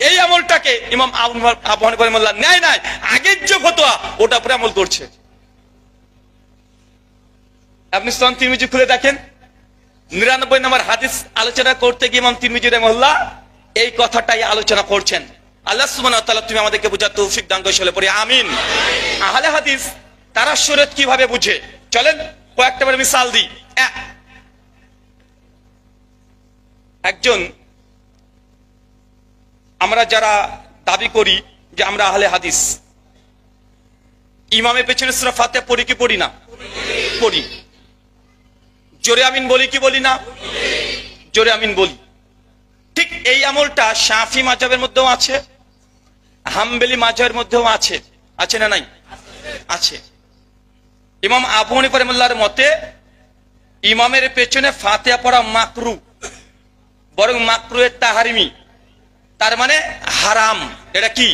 এই আমলটাকে ইমাম আবু হানিফা রাহিমাহুল্লাহ নেয় নাই, আগের যে ফতোয়া ওটা উপরে আমল করছে। আপনি সুনান তিরমিজি খুলে দেখেন, 99 নম্বর হাদিস আলোচনা করতে গিয়ে ইমাম তিরমিজি রাহিমাহুল্লাহ এই কথাটাই আলোচনা করছেন। আল্লাহ সুবহানাহু ওয়া তাআলা তুমি আমাদেরকে বুঝার তৌফিক দান করো, পড়ি আমিন। আহলে হাদিস তারা শরীয়ত কিভাবে বুঝে, চলেন কয়েকটা মিসাল দিই। একজন আমরা যারা দাবি করি যে আমরা আহলে হাদিস, ইমামের পেছনে সূরা ফাতিহা পড়ি কি পড়ি না? পড়ি। জোরে আমিন বলি কি বলি না? জোরে আমিন বলি। ঠিক এই আমলটা শাফি মাযহাবের মধ্যেও আছে, হাম্বলি মাযহাবের মধ্যেও আছে। আছে না নাই? আছে। ইমাম আবু হানিফা রাহিমাহুল্লাহর মতে ইমামের পেছনে ফাতিহা পড়া মাকরু, বরং মাকরুয়ে তাহরিমি, তার মানে হারাম। এটা কি?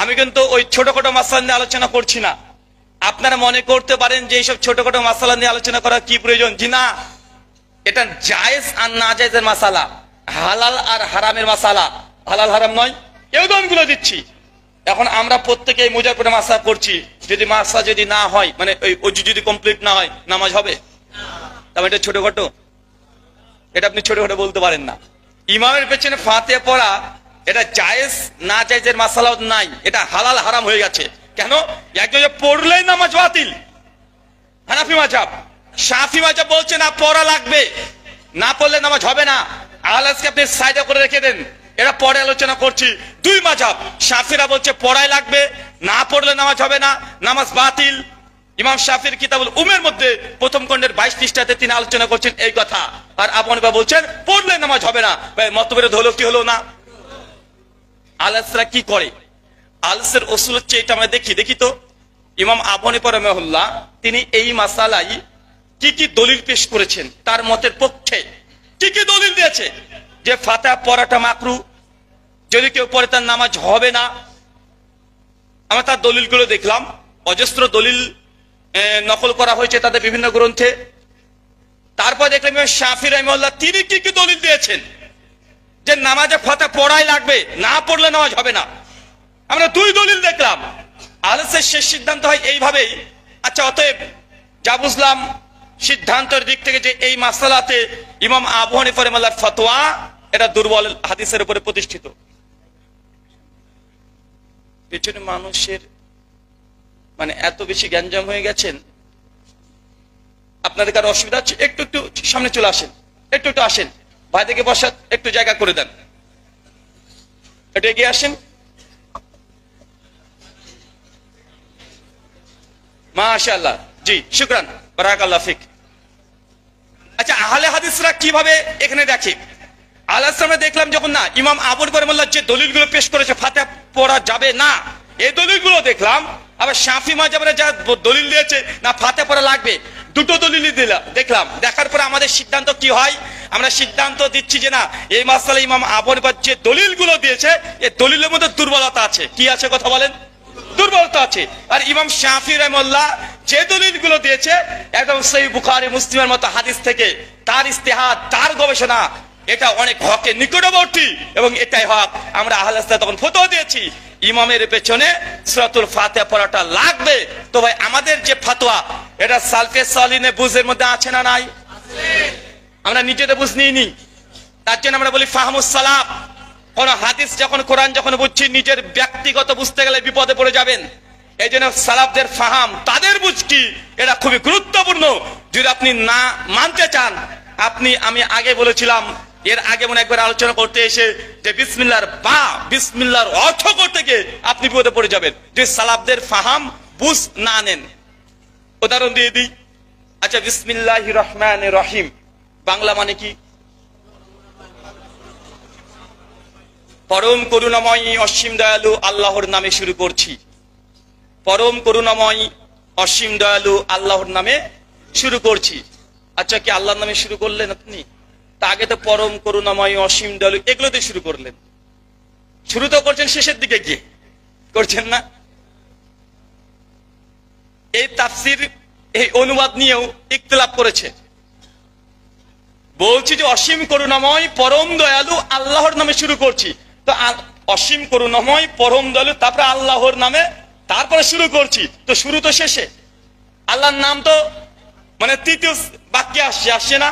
আমি কিন্তু ওই ছোটখাটো মাসালা নিয়ে আলোচনা করছি না। আপনারা মনে করতে পারেন যে এইসব ছোটখাটো মাসালা নিয়ে আলোচনা করা কি প্রয়োজন। জি না, এটা জায়েজ আর না জায়েজের মাসালা, হালাল আর হারামের মাসালা। হালাল হারাম নয়, এই উদাহরণগুলো দিচ্ছি। এখন আমরা প্রত্যেকে এই মোজার পরে মাসা করছি, যদি মাসা যদি না হয়, মানে ওই অজু যদি কমপ্লিট না হয়, নামাজ হবে? তবে এটা ছোটখাটো, এটা আপনি ছোটখাটো বলতে পারেন না। ইমামের পেছনে ফাতিহা পড়া এটা জায়েজ না জায়েজের মাসালা নাই, এটা হালাল হারাম হয়ে গেছে। কেন? একজন পড়লেই নামাজ বাতিল। হানাফি মাযহাব, শাফি মাযহাব বলছে না, পড়া লাগবে, না পড়লে নামাজ হবে না। আলাজকে আপনি সাইডে করে রেখে দেন, এরা পরে আলোচনা করছি। দুই মাযহাব, শাফিরা বলছে পড়াই লাগবে, না পড়লে নামাজ হবে না, নামাজ বাতিল। ইমাম শাফির কিতাবুল উমের মধ্যে প্রথম খণ্ডের 22 পৃষ্ঠাতে তিনি আলোচনা করছেন এই কথা। আর আবু হানিফা বলছেন পড়লে নামাজ হবে না। ভাই মতবিরোধ হলো কি হলো না? আলাসরা কি করে? আলসের উসুল হচ্ছে এটা, আমরা দেখি তো ইমাম আবু হানিফা রাহিমাহুল্লাহ তিনি এই মাসালাই কি কি দলিল পেশ করেছেন, তার মতের পক্ষে কি কি দলিল দিয়েছে যে ফাতিহা পড়াটা মাকরু, যদি কেউ পড়ে তার নামাজ হবে না। আমরা তার দলিলগুলো দেখলাম, অজস্র দলিল নকল করা হয়েছে তাদের বিভিন্ন গ্রন্থে। তারপর দেখলাম ইমাম শাফি রাহিমাহুল্লাহ তিনি কি কি দলিল দিয়েছেন যে নামাজে ফাতিহা পড়াই লাগবে, না পড়লে নামাজ হবে না। আমরা দুই দলিল দেখলাম। আলেসের শেষ সিদ্ধান্ত হয় এইভাবেই। আচ্ছা, অতএব যা বুঝলাম সিদ্ধান্তের দিক থেকে যে এই মাসালাতে ইমাম আবু হানিফা রাহিমাহুল্লাহর ফতোয়া এটা দুর্বল হাদিসের উপরে প্রতিষ্ঠিত। পেছনে মানুষের মানে এত বেশি গ্যাঞ্জাম হয়ে গেছেন, আপনাদের কারো অসুবিধা হচ্ছে? একটু একটু সামনে চলে আসেন, একটু একটু আসেন, ভাইদেরকে বসার একটু জায়গা করে দেন, একটু এগিয়ে আসেন। মাশাআল্লাহ, জি শুকরান, বারাকাল্লাহ ফিক। আচ্ছা, আহলে হাদিসরা কিভাবে এখানে দেখে? আলাইহিস দেখলাম যখন না ইমাম আবু হানিফা রাহিমাহুল্লাহ যে দলিলগুলো পেশ করেছে ফাতিহা পড়া যাবে না, এই দলিলগুলো দেখলাম। আবার শাফি মাযহাবের যা দলিল দিয়েছে না ফাতিহা পড়া লাগবে, দুটো দলিলই দেখলাম। দেখার পরে আমাদের সিদ্ধান্ত কি হয়? আমরা সিদ্ধান্ত দিচ্ছি যে না, এই মাসালা ইমাম আবু হানিফা যে দলিলগুলো দিয়েছে এই দলিলের মধ্যে দুর্বলতা আছে। কি আছে কথা বলেন? দুর্বলতা আছে। আর ইমাম শাফি রাহিমাহুল্লাহ যে দলিলগুলো দিয়েছে একদম সহিহ বুখারী মুসলিমের মতো হাদিস থেকে, তার ইস্তেহাদ, তার গবেষণা, এটা অনেক হকের নিকটবর্তী এবং এটাই হক। আমরা আহলে হাদিস তখন ফতোয়া দিয়েছি ইমামের পেছনে সূরাতুল ফাতিহা পড়াটা লাগবে। তো ভাই আমাদের যে ফতোয়া এটা সালফে সালিহিনের বুঝের মধ্যে আছে না নাই? আমরা নিজেদের বুঝ নিইনি, তার জন্য আমরা বলি ফাহমুস সালাফ। কোন হাদিস যখন কোরআন যখন বুঝছি নিজের ব্যক্তিগত বুঝতে গেলে বিপদে পড়ে যাবেন। এই জন্য সালাফদের ফাহাম, তাদের বুঝ কি, এটা খুবই গুরুত্বপূর্ণ। যদি আপনি না মানতে চান, আমি আগে বলেছিলাম, এর আগে মনে একবার আলোচনা করতে এসে যে বিসমিল্লাহর অর্থ করতে গিয়ে আপনি বিপদে পড়ে যাবেন যদি সালাফদের ফাহাম বুঝ না নেন। উদাহরণ দিয়ে দিই। আচ্ছা, বিসমিল্লাহির রহমানির রহিম বাংলা মানে কি? পরম করুণাময় অসীম দয়ালু আল্লাহর নামে শুরু করছি। পরম করুণাময় অসীম দয়ালু আল্লাহর নামে শুরু করছি। আচ্ছা, কি আল্লাহর নামে শুরু করলেন আপনি? তা আগে তো পরম করুণাময় অসীম দয়ালু এগুলো দিয়ে শুরু করলেন। শুরু তো করছেন শেষের দিকে গিয়ে, করছেন না? এই তাফসির, এই অনুবাদ নিয়েও ইখতিলাফ করেছে। বলছি যে অসীম করুণাময় পরম দয়ালু আল্লাহর নামে শুরু করছি, তো অসীম করুণাময় পরম দয়ালু তারপরে আল্লাহর নামে তারপরে শুরু করছি, তো শুরু তো শেষে। আল্লাহর নাম তো মানে তৃতীয় বাক্যে আসছে না?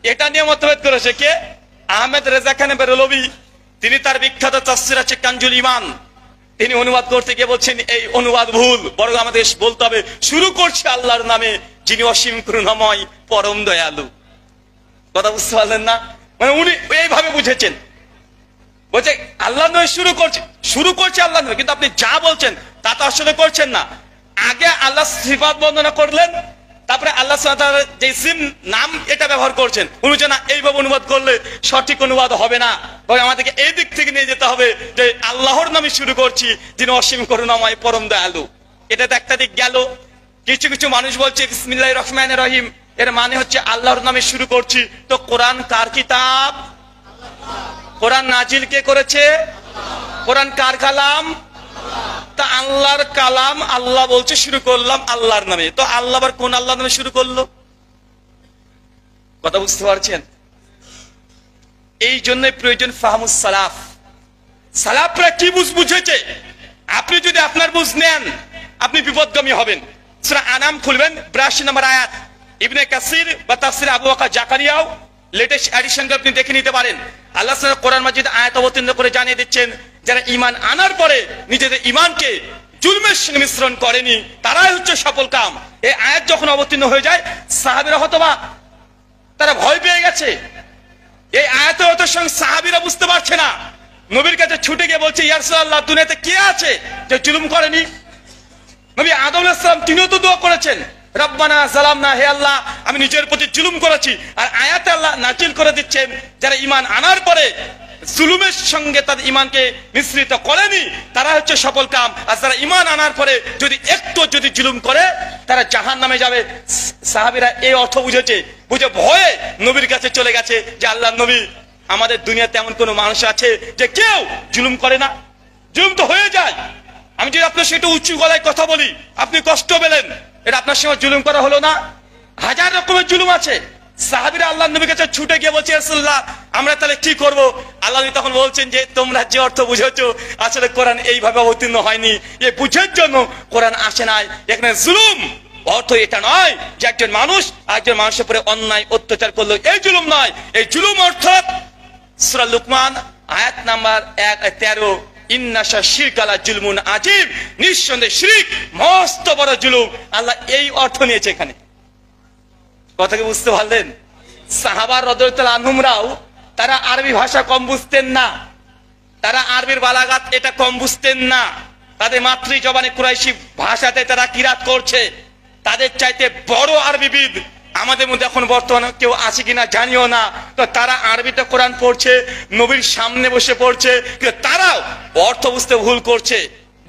এটা নিয়ে মতভেদ করেছে কে? আহমেদ রেজা খান বেরলভী। তিনি তার বিখ্যাত তাফসির আছে কানজুল ঈমান, তিনি অনুবাদ করতে গিয়ে বলছেন এই অনুবাদ ভুল, বরং আমাদের বলতে হবে শুরু করছে আল্লাহর নামে যিনি অসীম করুণাময় পরম দয়ালু। কথা বুঝতে পারলেন না? মানে উনি এইভাবে বুঝেছেন, বলছে আল্লাহর নামে শুরু করছে আল্লাহর নামে, কিন্তু আপনি যা বলছেন তা তো আসলে করছেন না। আগে আল্লাহ সিফাত বর্ণনা করলেন, তারপরে আল্লাহ সুবহানাহু ওয়া তাআলা যে ইসম নাম এটা ব্যবহার করছেন। উনি না এইভাবে অনুবাদ করলে সঠিক অনুবাদ হবে না, বরং আমাদেরকে এই দিক থেকে নিয়ে যেতে হবে যে আল্লাহর নামে শুরু করছি যিনি অসীম করুণাময় পরম দয়ালু। এটা তো একটা দিক গেল। কিছু কিছু মানুষ বলছে বিসমিল্লাহির রহমানির রহিম এর মানে হচ্ছে আল্লাহর নামে শুরু করছি। তো কোরআন কার কিতাব? কোরআন নাজিল কে করেছে? কোরআন কার কালাম? তা আল্লাহর কালাম, আল্লাহ বলছে শুরু করলাম আল্লাহর নামে, তো আল্লাহ আবার কোন আল্লাহর নামে শুরু করলো? কথা বুঝতে পারছেন? এই জন্য প্রয়োজন ফাহমুস সালাফ। সালাফরা কি বুঝেছে আপনি যদি আপনার বুঝ নেন আপনি বিপদগামী হবেন। সূরা আনাম খুলবেন 82 নম্বর আয়াত। ইবনে কাসির বা তাফসীর আবু বকর জাকারিয়াও লেটেস্ট এডিশন আপনি দেখে নিতে পারেন। আল্লাহ সুবহানাহু কোরআন মাজিদ আয়াত অবতীর্ণ করে জানিয়ে দিচ্ছেন যারা ঈমান আনার পরে নিজেদের ঈমানকে জুলমের সঙ্গে মিশ্রণ করেনি তারাই হচ্ছে সফল কাম। এই আয়াত যখন অবতীর্ণ হয়ে যায় সাহাবীরা হতবাক, তারা ভয় পেয়ে গেছে। এই আয়াতের অর্থের সঙ্গে সাহাবীরা বুঝতে পারছে না। নবীর কাছে ছুটে গিয়ে বলছে, ইয়া রাসূলুল্লাহ, দুনিয়াতে কে আছে যে জুলুম করেনি? নবী আদম আলাইহিস সালাম তিনিও তো দোয়া করেছেন, রব্বানা যালামনা, হে আল্লাহ আমি নিজের প্রতি জুলুম করেছি। আর আয়াতে আল্লাহ নাজিল করে দিচ্ছেন যারা ঈমান আনার পরে জুলুমের সঙ্গে তাদের ঈমানকে মিশ্রিত করেনি তারা হচ্ছে সফল কাম। আর যারা ঈমান আনার পরে যদি একটু যদি জুলুম করে তারা জাহান্নামে যাবে। সাহাবীরা এই অর্থ বুঝেছে, বুঝে ভয়ে নবীর কাছে চলে গেছে যে আল্লাহর নবী, আমাদের দুনিয়াতে এমন কোন মানুষ আছে যে কেউ জুলুম করে না? জুলুম তো হয়ে যায়। আমি যদি আপনার সেটা উঁচু গলায় কথা বলি আপনি কষ্ট পেলেন, এটা আপনার সঙ্গে জুলুম করা হলো না? হাজার রকমের জুলুম আছে। সাহাবীরা আল্লাহর নবীর কাছে ছুটে গিয়ে বলছে, রাসূলুল্লাহ আমরা তাহলে কি করব? আল্লাহ নবী তখন বলছেন যে তোমরা যে অর্থ বুঝেছো আসলে কোরআন এইভাবে অবতীর্ণ হয়নি, এই বুঝার জন্য কোরআন আসে নাই। এখানে জুলুম অর্থ এটা নয় যে একজন মানুষ আরেকজন মানুষের উপরে অন্যায় অত্যাচার করলো, এই জুলুম নয়। এই জুলুম অর্থাৎ সূরা লুকমান আয়াত নাম্বার 13, ইন্নাশা শিরকালা জুলমুন আজিম, নিঃসন্দেহে শিরক মস্ত বড় জুলুম। আল্লাহ এই অর্থ নিয়েছে এখানে। কথা কি বুঝতে পারলেন? সাহাবা রাদিয়াল্লাহু আনহুমরাও তারা আরবি ভাষা কম বুঝতেন না, তারা আরবির বালাগাত এটা কম বুঝতেন না। তাদের মাতৃ জবানে কুরাইশি ভাষাতে তারা কিরাত করছে। তাদের চাইতে বড় আরবিবিদ আমাদের মধ্যে এখন বর্তমানে কেউ আছে কিনা জানিও না। তো তারা আরবিতে কোরআন পড়ছে, নবীর সামনে বসে পড়ছে, কিন্তু তারাও অর্থ বুঝতে ভুল করছে।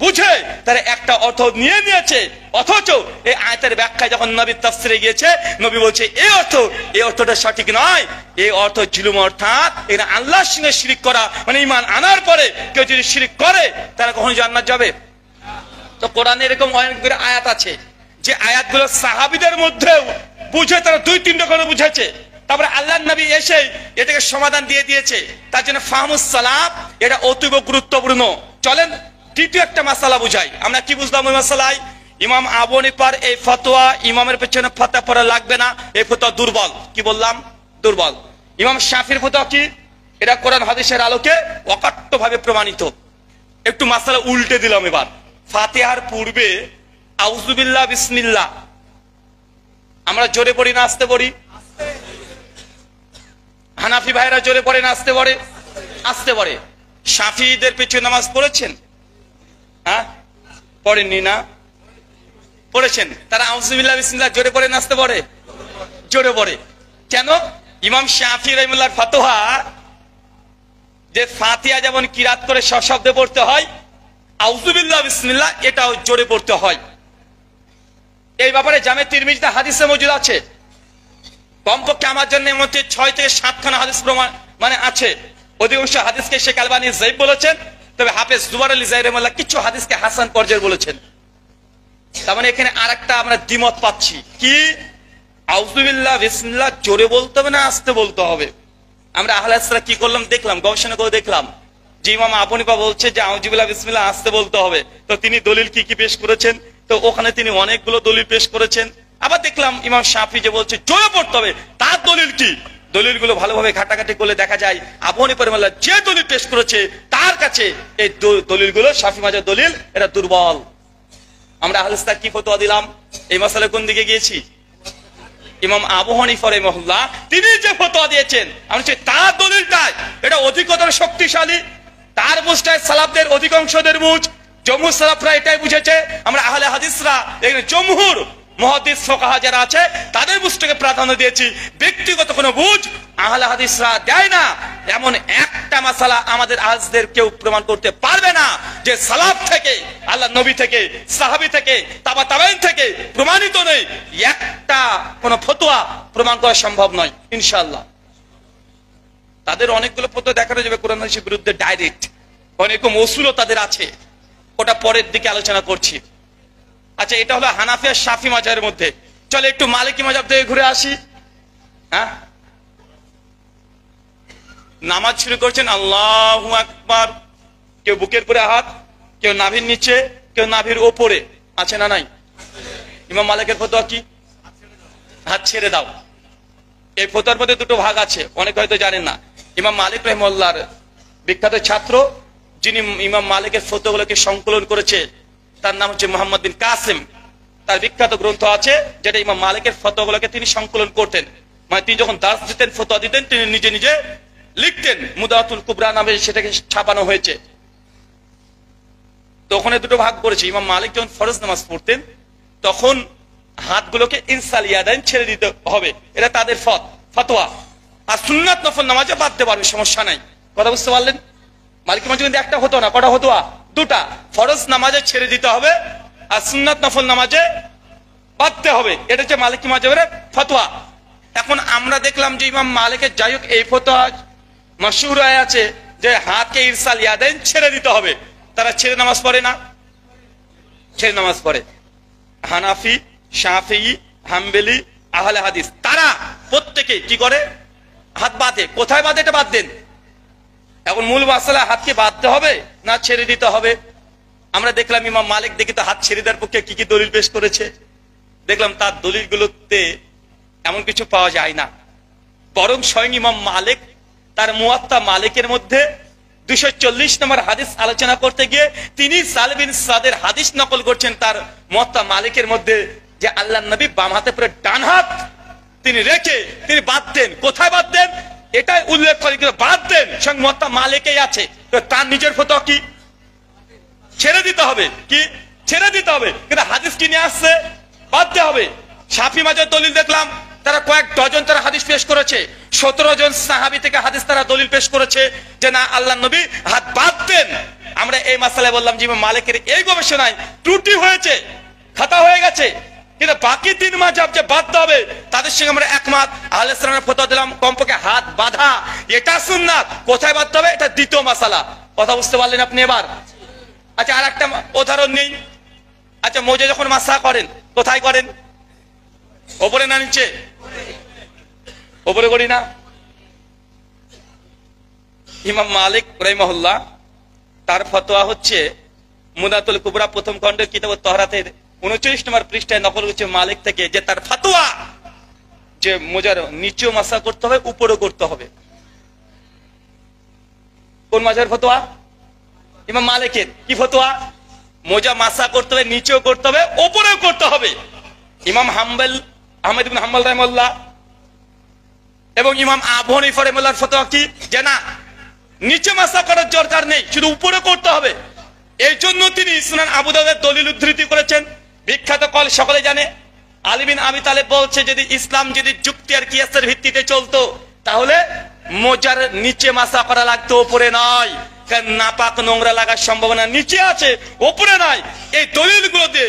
বুঝে তারা একটা অর্থ নিয়ে নিয়েছে, অথচ এই আয়াতের ব্যাখ্যায় যখন নবীর তাফসিরে গিয়েছে নবী বলছে এই অর্থটা সঠিক নয়। এই অর্থ জুলুম, অর্থাৎ এটা আল্লাহর সঙ্গে শিরক করা, মানে ঈমান আনার পরে কেউ যদি শিরক করে তারা কখনো জান্নাত যাবে? তো কোরআনে এরকম অনেকগুলো আয়াত আছে যে আয়াতগুলো সাহাবীদের মধ্যেও বুঝে তারা 2-3 করে বুঝেছে। তারপরে আল্লাহর নবী এসে এটাকে সমাধান দিয়ে দিয়েছে। তার জন্য ফাহমুস সালাফ এটা অতীব গুরুত্বপূর্ণ। চলেন তৃতীয় একটা মাসালা বুঝাই। আমরা কি বুঝলাম ওই মাসালায়? ইমাম আবু হানিফার এই ফতোয়া, ইমামের পেছনে ফাতোয়া পড়া লাগবে না, এই ফতোয়া দুর্বল। কি বললাম? দুর্বল। ইমাম শাফির ফতোয়া কি? এটা কোরআন হাদিসের আলোকে অকাট্যভাবে প্রমাণিত। একটু মাসালা উল্টে দিলাম এবার। ফাতিহার পূর্বে আউযুবিল্লাহ বিসমিল্লাহ আমরা জোরে পড়ি না আস্তে পড়ি? হানাফি ভাইরা জোরে পড়ে না আস্তে পড়ে? আস্তে পড়ে। শাফিঈদের পিছনে নামাজ পড়েছেন? হ্যাঁ, পড়েননি না? পড়েছেন। তারা আউযুবিল্লাহ বিসমিল্লাহ জোরে পড়ে না আস্তে পড়ে? জোরে পড়ে। কেন? ইমাম শাফিঈ রাহিমাহুল্লাহর ফতোয়া যে ফাতিহা যেমন কিরাত করে সশব্দে পড়তে হয়, আউযুবিল্লাহ বিসমিল্লাহ এটাও জোরে পড়তে হয়। এই ব্যাপারে জামে তিরমিজিতে হাদিসে মজুদ আছে। কমপক্ষে আমার জন্য এর মধ্যে 6 থেকে 7 খানা হাদিস প্রমাণ মানে আছে। অধিকাংশ হাদিসকে শেখ আলবানী যায়েফ বলেছেন, তবে হাফেজ জুবার আলী যায়ের রাহিমাহুল্লাহ কিছু হাদিসকে হাসান পর্যায়ে বলেছেন। তার মানে এখানে আরেকটা আমরা দ্বিমত পাচ্ছি। কি? আউযুবিল্লাহ বিসমিল্লাহ জোরে বলতে হবে না আস্তে বলতে হবে? আমরা আহলে হাদিসরা কি করলাম দেখলাম, গবেষণা করে দেখলাম যে ইমাম আবু হানিফা বলছে যে আউযুবিল্লাহ বিসমিল্লাহ আস্তে বলতে হবে। তো তিনি দলিল কি কি পেশ করেছেন? তো ওখানে তিনি অনেকগুলো দলিল পেশ করেছেন। আবার দেখলাম ইমাম শাফি যে বলছে জোরে পড়তে হবে, তার দলিল কি? দলিলগুলো ভালোভাবে ঘাটাঘাটি করলে দেখা যায় আবু হানিফা রাহিমাহুল্লাহ যে দলিল পেশ করেছে তার কাছে এই দলিলগুলো শাফি মাযহাব দলিল এটা দুর্বল। আমরা আহলে হাদিসরা কি ফতোয়া দিলাম? এই মাসালা কোন দিকে গিয়েছি? ইমাম আবু হানিফা রাহিমাহুল্লাহ তিনি যে ফতোয়া দিয়েছেন আমি বলছি তার দলিলটাই এটা অধিকতর শক্তিশালী। তার বুঝটাই সালাফদের অধিকাংশদের বুঝ, জমহুর সালাফরা এটাই বুঝেছে। আমরা আহলে হাদিসরা এখানে জমহুর মুহাদ্দিস ফুকাহা যারা আছে তাদের বুঝটাকে প্রাধান্য দিয়েছি। ব্যক্তিগত কোনো বুঝ আহলে হাদিসরা দেয় না। এমন একটা মাসালা আমাদের আজদের কেউ প্রমাণ করতে পারবে না যে সালাফ থেকে, আল্লাহ নবী থেকে, সাহাবী থেকে, তাবা তাবেঈন থেকে প্রমাণিত নেই। একটা কোন ফতোয়া প্রমাণ করা সম্ভব নয় ইনশাআল্লাহ। তাদের অনেকগুলো ফতোয়া দেখানো যাবে কোরআন হাদিসের বিরুদ্ধে ডাইরেক্ট, অনেক মৌসুলও তাদের আছে, ওটা পরের দিকে আলোচনা করছি। আচ্ছা, এটা হলো হানাফি আর শাফি মাযহাবের মধ্যে। চলে একটু মালিকি মাযহাব থেকে ঘুরে আসি। হ্যাঁ, নামাজ শুরু করছেন আল্লাহু আকবার, কেউ বুকের উপরে হাত, কেউ নাভির নিচে, কেউ নাভির ওপরে, আছে না নাই? ইমাম মালিকের ফতোয়া কি? হাত ছেড়ে দাও। এই ফতোয়ার মধ্যে দুটো ভাগ আছে, অনেকে হয়তো জানেন না। ইমাম মালিক রাহিমাহুল্লাহর বিখ্যাত ছাত্র, যিনি ইমাম মালিকের ফতোয়াগুলোকে সংকলন করেছে, তার নাম হচ্ছে মুহাম্মদ বিন কাসিম। তার বিখ্যাত গ্রন্থ আছে যেটা ইমাম মালিকের ফতোয়াগুলোকে তিনি সংকলন করতেন। মানে তিনি যখন দার্স দিতেন, ফতোয়া দিতেন, তিনি নিজে নিজে লিখতেন। মুদাওয়াতুল কুবরা নামে সেটাকে ছাপানো হয়েছে। তো ওখানে দুটো ভাগ করেছে। ইমাম মালিক যখন ফরজ নামাজ পড়তেন তখন হাতগুলোকে ইনসাল ইয়াদাইন ছেড়ে দিতে হবে, এটা তাদের ফতোয়া। আর সুন্নাত নফল নামাজে বাঁধতে পারবে, সমস্যা নাই। কথা বুঝতে পারলেন? মালিকি মাঝে কিন্তু একটা হতো না, কটা হতোয়া? দুটা। ফরজ নামাজে ছেড়ে দিতে হবে আর সুন্নাত নফল নামাজে বাঁধতে হবে, এটা হচ্ছে মালিকি মাযহাবের ফতোয়া। এখন আমরা দেখলাম যে ইমাম মালিকের যাই হোক এই ফতোয়া মাশহুর হয়ে আছে যে হাতকে ইরসাল ইয়াদাইন ছেড়ে দিতে হবে। তারা ছেড়ে নামাজ পড়ে না? ছেড়ে নামাজ পড়ে। হানাফি, শাফিঈ, হাম্বলি, আহলে হাদিস তারা প্রত্যেকে কি করে? হাত বাঁধে। কোথায় বাঁধে? এটা বাদ দেন। এখন মূল মাসালা হাতকে বাঁধতে হবে না ছেড়ে দিতে হবে? আমরা দেখলাম ইমাম মালিক দেখি তো হাত ছেড়ে দেওয়ার পক্ষে কি কি দলিল পেশ করেছে। দেখলাম তার দলিলগুলোতে এমন কিছু পাওয়া যায় না, বরং স্বয়ং ইমাম মালিক তার মুয়াত্তা মালিকের মধ্যে 240 নম্বর হাদিস আলোচনা করতে গিয়ে তিনি সালেহ বিন সাদের হাদিস নকল করছেন তার মুয়াত্তা মালিকের মধ্যে, যে আল্লাহর নবী বাম হাতে পরে ডান হাত তিনি রেখে তিনি বাঁধতেন। কোথায় বাঁধতেন এটাই উল্লেখ করে, কিন্তু বাঁধতেন স্বয়ং মুয়াত্তা মালিকেই আছে। তো তার নিজের ফতোয়া কি? ছেড়ে দিতে হবে। কি? ছেড়ে দিতে হবে। কিন্তু হাদিস কি নিয়ে আসছে? বাঁধতে হবে। শাফি মাযহাবের দলিল দেখলাম তারা কয়েক ডজন তারা হাদিস পেশ করেছে, 17 জন সাহাবী থেকে হাদিস তারা দলিল পেশ করেছে যে না আল্লাহর নবী হাত বাঁধতেন। আমরা এই মাসালায় বললাম যে ইমাম মালিকের এই গবেষণায় ত্রুটি হয়েছে, খাতা হয়ে গেছে, কিন্তু বাকি 3 মাযহাব যে বাঁধতে হবে তাদের সঙ্গে আমরা একমত। আহলে সুন্নাহর ফতোয়া দিলাম কমপক্ষে হাত বাঁধা এটা সুন্নাত। কোথায় বাঁধতে হবে এটা দ্বিতীয় মাসালা। কথা বুঝতে পারলেন আপনি এবার? আচ্ছা, আর একটা উদাহরণ নেই। আচ্ছা, মোজা যখন মাসা করেন কোথায় করেন? ওপরে না নিচে? ওপরে করি না? ইমাম মালিক রাহিমাহুল্লাহ তার ফতোয়া হচ্ছে মুদাতুল কুবরা প্রথম খণ্ডের কিতাবুত তাহরাতের 39 নম্বর পৃষ্ঠায় নকল হচ্ছে মালিক থেকে, যে তার ফতোয়া যে মোজার নিচেও মাসা করতে হবে, উপরেও করতে হবে। কোন মাযহাবের ফতোয়া? ইমাম মালিকের। কি ফতোয়া? মোজা মাসা করতে হবে, নিচেও করতে হবে, উপরেও করতে হবে। ইমাম আহমদ ইবনে হাম্বল রাহিমাহুল্লাহ এবং ইমাম আবু হানিফা রাহিমাহুল্লাহর ফতোয়া কি? যে না, নিচে মাসা করার দরকার নেই, শুধু উপরে করতে হবে। এই জন্য তিনি সুনান আবু দাউদের দলিল উদ্ধৃতি করেছেন। বিখ্যাত কল সকলে জানে, আলী বিন আবি তালেব বলছে যদি ইসলাম যদি যুক্তি আর কিয়াসের ভিত্তিতে চলতো তাহলে মোজার নিচে মাসা করা লাগতো, উপরে নয়। কারণ নাপাক নোংরা লাগার সম্ভাবনা নিচে আছে, উপরে নয়। এই দলিলগুলোতে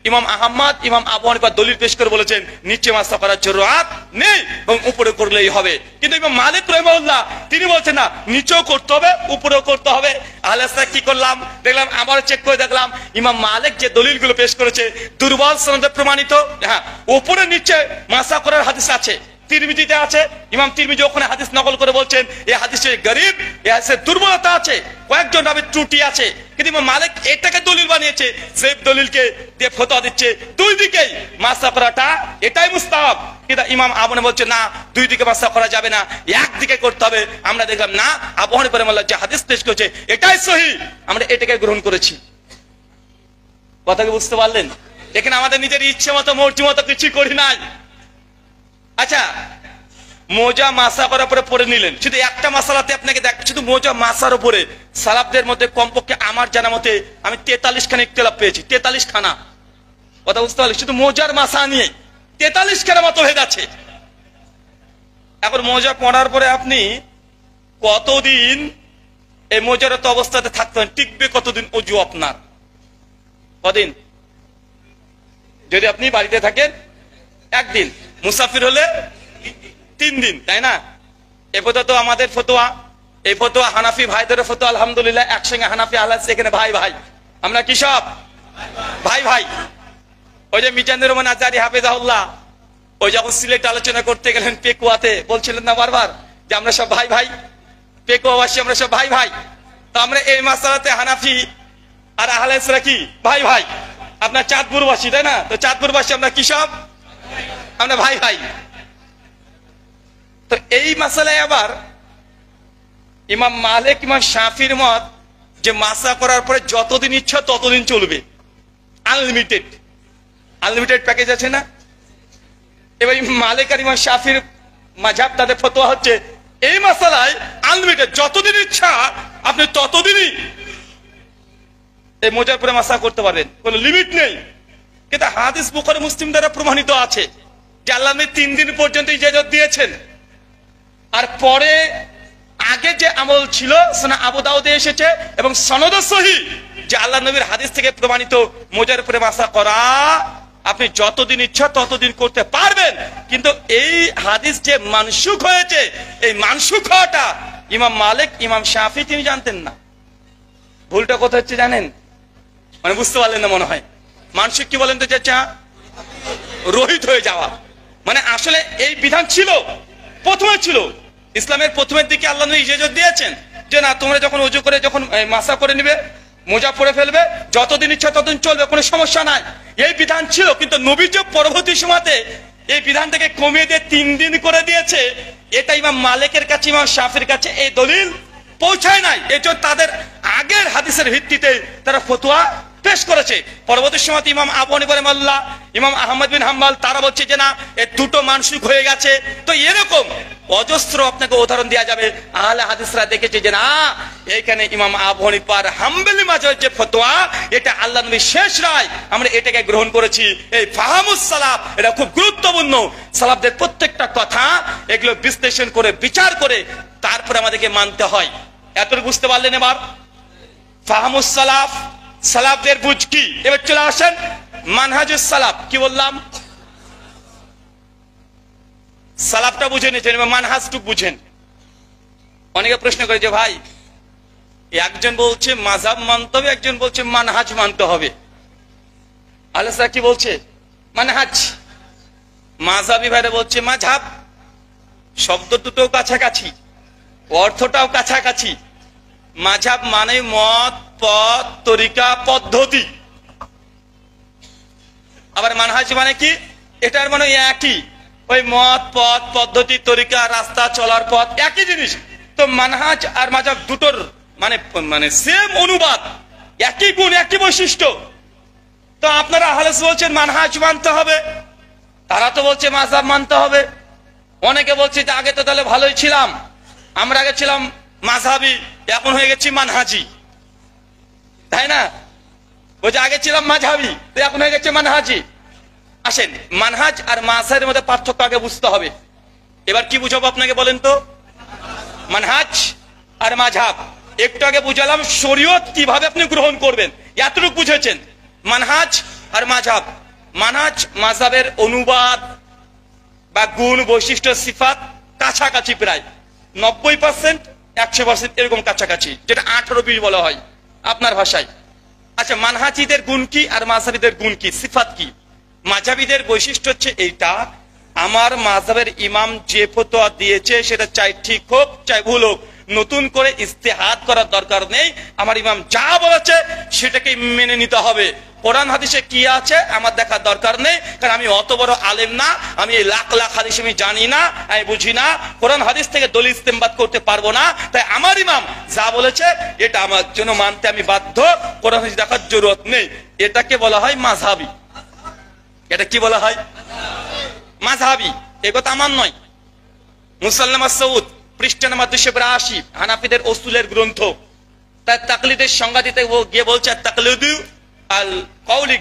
ইমাম আহমদ, ইমাম আবু হানিফা দলিল পেশ করে বলেছেন নিচে মাসা করার জরুরত নেই এবং উপরে করলেই হবে। কিন্তু ইমাম মালিক রাহিমাহুল্লাহ তিনি বলছেন না, নিচেও করতে হবে, উপরেও করতে হবে। আহলে হাদিস কি করলাম দেখলাম, আবার চেক করে দেখলাম ইমাম মালিক যে দলিলগুলো পেশ করেছে দুর্বল সনদে প্রমাণিত। হ্যাঁ, উপরে নিচে মাসা করার হাদিস আছে, তিরমিজিতে আছে। ইমাম তিরমিজি ওখানে হাদিস নকল করে বলছেন এই হাদিসে গরীব, এই হাদিসে দুর্বলতা আছে, কয়েকজন রাবীর ত্রুটি আছে। কিন্তু ইমাম মালিক এটাকে দলিল বানিয়েছে, সেই দলিলকে দিয়ে ফতোয়া দিচ্ছে দুই দিকেই মাসা করাটা এটাই মুস্তাহাব। কিন্তু ইমাম আবু হানিফা বলছে না, দুই দিকে মাসা করা যাবে না, একদিকে করতে হবে। আমরা দেখলাম না, আবু হানিফা রাহিমাহুল্লাহ যে হাদিস পেশ করেছে এটাই সহিহ, আমরা এটাকে গ্রহণ করেছি। কথা কি বুঝতে পারলেন? এখানে আমাদের নিজের ইচ্ছে মতো মর্জি মতো কিছু করি নাই। আচ্ছা, মোজা মাসা করার পরে পরে নিলেন, শুধু একটা মাসালাতে আপনাকে দেখ, শুধু মোজা মাসার উপরে সালাফদের মধ্যে কমপক্ষে আমার জানা মতে আমি 43 খানা ইখতিলাফ পেয়েছি। 43 খানা। কথা বুঝতে পারলেন? শুধু মোজার মাসা নিয়ে 43 খানা মতভেদ আছে। এখন মোজা পরার পরে আপনি কতদিন এই মোজারত অবস্থাতে থাকতেন? টিকবে কতদিন অজু আপনার? কদিন? যদি আপনি বাড়িতে থাকেন একদিন, মুসাফির হলে 3 দিন, তাই না? এ ফতোয়া তো আমাদের ফতোয়া, এই ফতোয়া হানাফি ভাইদের ফতোয়া। আলহামদুলিল্লাহ একসঙ্গে হানাফি আহলে হাদিস এখানে ভাই ভাই, আমরা কি সব ভাই ভাই। ওই যে মিজানুর রহমান আজহারী হাফেজাহুল্লাহ ওই যখন সিলেট আলোচনা করতে গেলেন পেকুয়াতে, বলছিলেন না বারবার যে আমরা সব ভাই ভাই, পেকুয়াবাসী আমরা সব ভাই ভাই। তো আমরা এই মাসালাতে হানাফি আর আহলে হাদিসরা কি ভাই ভাই। আপনার চাঁদপুরবাসী তাই না, তো চাঁদপুরবাসী আমরা কি সব, আমরা ভাই ভাই। তো এই মাসালায় আবার ইমাম মালিক ইমাম শাফির মত যে মাসা করার পরে যতদিন ইচ্ছা ততদিন চলবে, আনলিমিটেড, আনলিমিটেড প্যাকেজ আছে না। এবার মালিক আর ইমাম শাফির মাযহাব তাদের ফতোয়া হচ্ছে এই মাসালায় আনলিমিটেড, যতদিন ইচ্ছা আপনি ততদিনই এই মোজার পরে মাসা করতে পারবেন, কোনো লিমিট নেই। কিন্তু হাদিস বুখারী মুসলিম দ্বারা প্রমাণিত আছে যে আল্লাহ নবী 3 দিন পর্যন্ত ইজাজত দিয়েছেন। আর পরে আগে যে আমল ছিল সুনান আবু দাউদে এসেছে এবং সনদ সহিহ যে আল্লাহ নবীর হাদিস থেকে প্রমাণিত মোজার উপরে মাসা করা আপনি যতদিন ইচ্ছা ততদিন করতে পারবেন। কিন্তু এই হাদিস যে মানসুখ হয়েছে, এই মানসুখ হওয়াটা ইমাম মালিক ইমাম শাফি তিনি জানতেন না। ভুলটা কোথায় হচ্ছে জানেন, মানে বুঝতে পারলেন না মনে হয়। মানসুখ কি বলেন তো, চাচা রহিত হয়ে যাওয়া, মানে আসলে এই বিধান ছিল, প্রথমে ছিল ইসলামের প্রথমের দিকে আল্লাহ নবী ইজাজত দিয়েছেন যে না তোমরা যখন ওযু করে যখন মাসা করে নিবে, মোজা পরে ফেলবে, যতদিন ইচ্ছা ততদিন চলবে, কোনো সমস্যা নাই, এই বিধান ছিল। কিন্তু নবী যে পরবর্তী সময়তে এই বিধানটাকে কমিয়ে দিয়ে 3 দিন করে দিয়েছে, এটা ইমাম মালিকের কাছে ইমাম শাফির কাছে এই দলিল পৌঁছায় নাই। এজন্য তাদের আগের হাদিসের ভিত্তিতে তারা ফতোয়া পেশ করেছে। পরবর্তী সময় ইমাম আবু হানিফা রাহিমাহুল্লাহ, ইমাম আহমদ বিন হাম্বল তারা বলছে যে না এই দুটো মানসুখ হয়ে গেছে। তো এরকম অজস্র আপনাকে উদাহরণ দেওয়া যাবে। আহলে হাদিসরা দেখেছে যে না এইখানে ইমাম আবু হানিফার হাম্বলি মাযহাবের যে ফতোয়া এটা আল্লাহ নবীর শেষ রায়, আমরা এটাকে গ্রহণ করেছি। এই ফাহামুস সালাফ এটা খুব গুরুত্বপূর্ণ। সালাফদের প্রত্যেকটা কথা এগুলো বিশ্লেষণ করে বিচার করে তারপরে আমাদেরকে মানতে হয়। এতটুকু বুঝতে পারলেন? এবার ফাহামুস সালাফ, সালাফদের বুঝ কি। এবার চলে আসেন মানহাজুস সালাফ। কি বললাম? সালাফটা বুঝে নিয়েছেন, এবার মানহাজটুক বুঝেন। অনেকে প্রশ্ন করে যে ভাই একজন বলছে মাযহাব মানতে হবে, একজন বলছে মানহাজ মানতে হবে। আলেসা কি বলছে? মানহাজ। মাযহাবী ভাইরা বলছে মাযহাব। শব্দ দুটো কাছাকাছি, অর্থটাও কাছাকাছি। মাযহাব মানে মত, পথ, তরিকা, পদ্ধতি। আবার মানহাজ মানে কি? এটার মানে একই, ওই মত, পথ, পদ্ধতি, তরিকা, রাস্তা, চলার পথ একই জিনিস। তো মানহাজ আর মাযহাব দুটোর মানে মানে সেম অনুবাদ, একই গুণ, একই বৈশিষ্ট্য। তো আপনারা আহলে হাদিস বলছেন মানহাজ মানতে হবে, তারা তো বলছে মাযহাব মানতে হবে। অনেকে বলছে যে আগে তো তাহলে ভালোই ছিলাম, আমরা আগে ছিলাম মাযহাবী, এখন হয়ে গেছি মানহাজি, তাই না? বলছে আগে ছিলাম মাযহাবী, তো এখন হয়ে গেছে মানহাজি। আসেন মানহাজ আর মাযহাবের মধ্যে পার্থক্য আগে বুঝতে হবে। এবার কি বুঝাবো আপনাকে বলেন তো? মানহাজ আর মাযহাব একটু আগে বুঝালাম শরীয়ত কিভাবে আপনি গ্রহণ করবেন, এতটুকু বুঝেছেন। মানহাজ আর মাযহাব, মানহাজ মাযহাবের অনুবাদ বা গুণ, বৈশিষ্ট্য, সিফাত কাছাকাছি, প্রায় 90%, 100% এরকম কাছাকাছি, যেটা 18-20 বলা হয় আপনার ভাষায়। আচ্ছা মানহাজিদের গুণ কি আর মাযহাবীদের গুণ কি, সিফাত কি? মাযহাবীদের বৈশিষ্ট্য হচ্ছে এইটা, আমার মাযহাবের ইমাম যে ফতোয়া দিয়েছে সেটা চাই ঠিক হোক চাই ভুল হোক, নতুন করে ইস্তেহাদ করার দরকার নেই। আমার ইমাম যা বলেছে সেটাকে মেনে নিতে হবে। কোরআন হাদিসে কি আছে আমার দেখার দরকার নেই, কারণ আমি অত বড় আলেম না, আমি এই লাখ লাখ হাদিস আমি জানি না, আমি বুঝি না, কোরআন হাদিস থেকে দলিল ইস্তেমবাদ করতে পারবো না। তাই আমার ইমাম যা বলেছে এটা আমার জন্য মানতে আমি বাধ্য, কোরআন হাদিস দেখার জরুরত নেই। এটাকে বলা হয় মাযহাবী। এটা কি বলা হয়? মাযহাবী। এ কথা আমার নয়। মুসাল্লাম আস-সাউদ পৃষ্ঠা নাম্বার 282, হানাফিদের উসুলের গ্রন্থ, তার তাকলিদের সংজ্ঞা দিতে গিয়ে বলছে তাকলিদু আল কওলি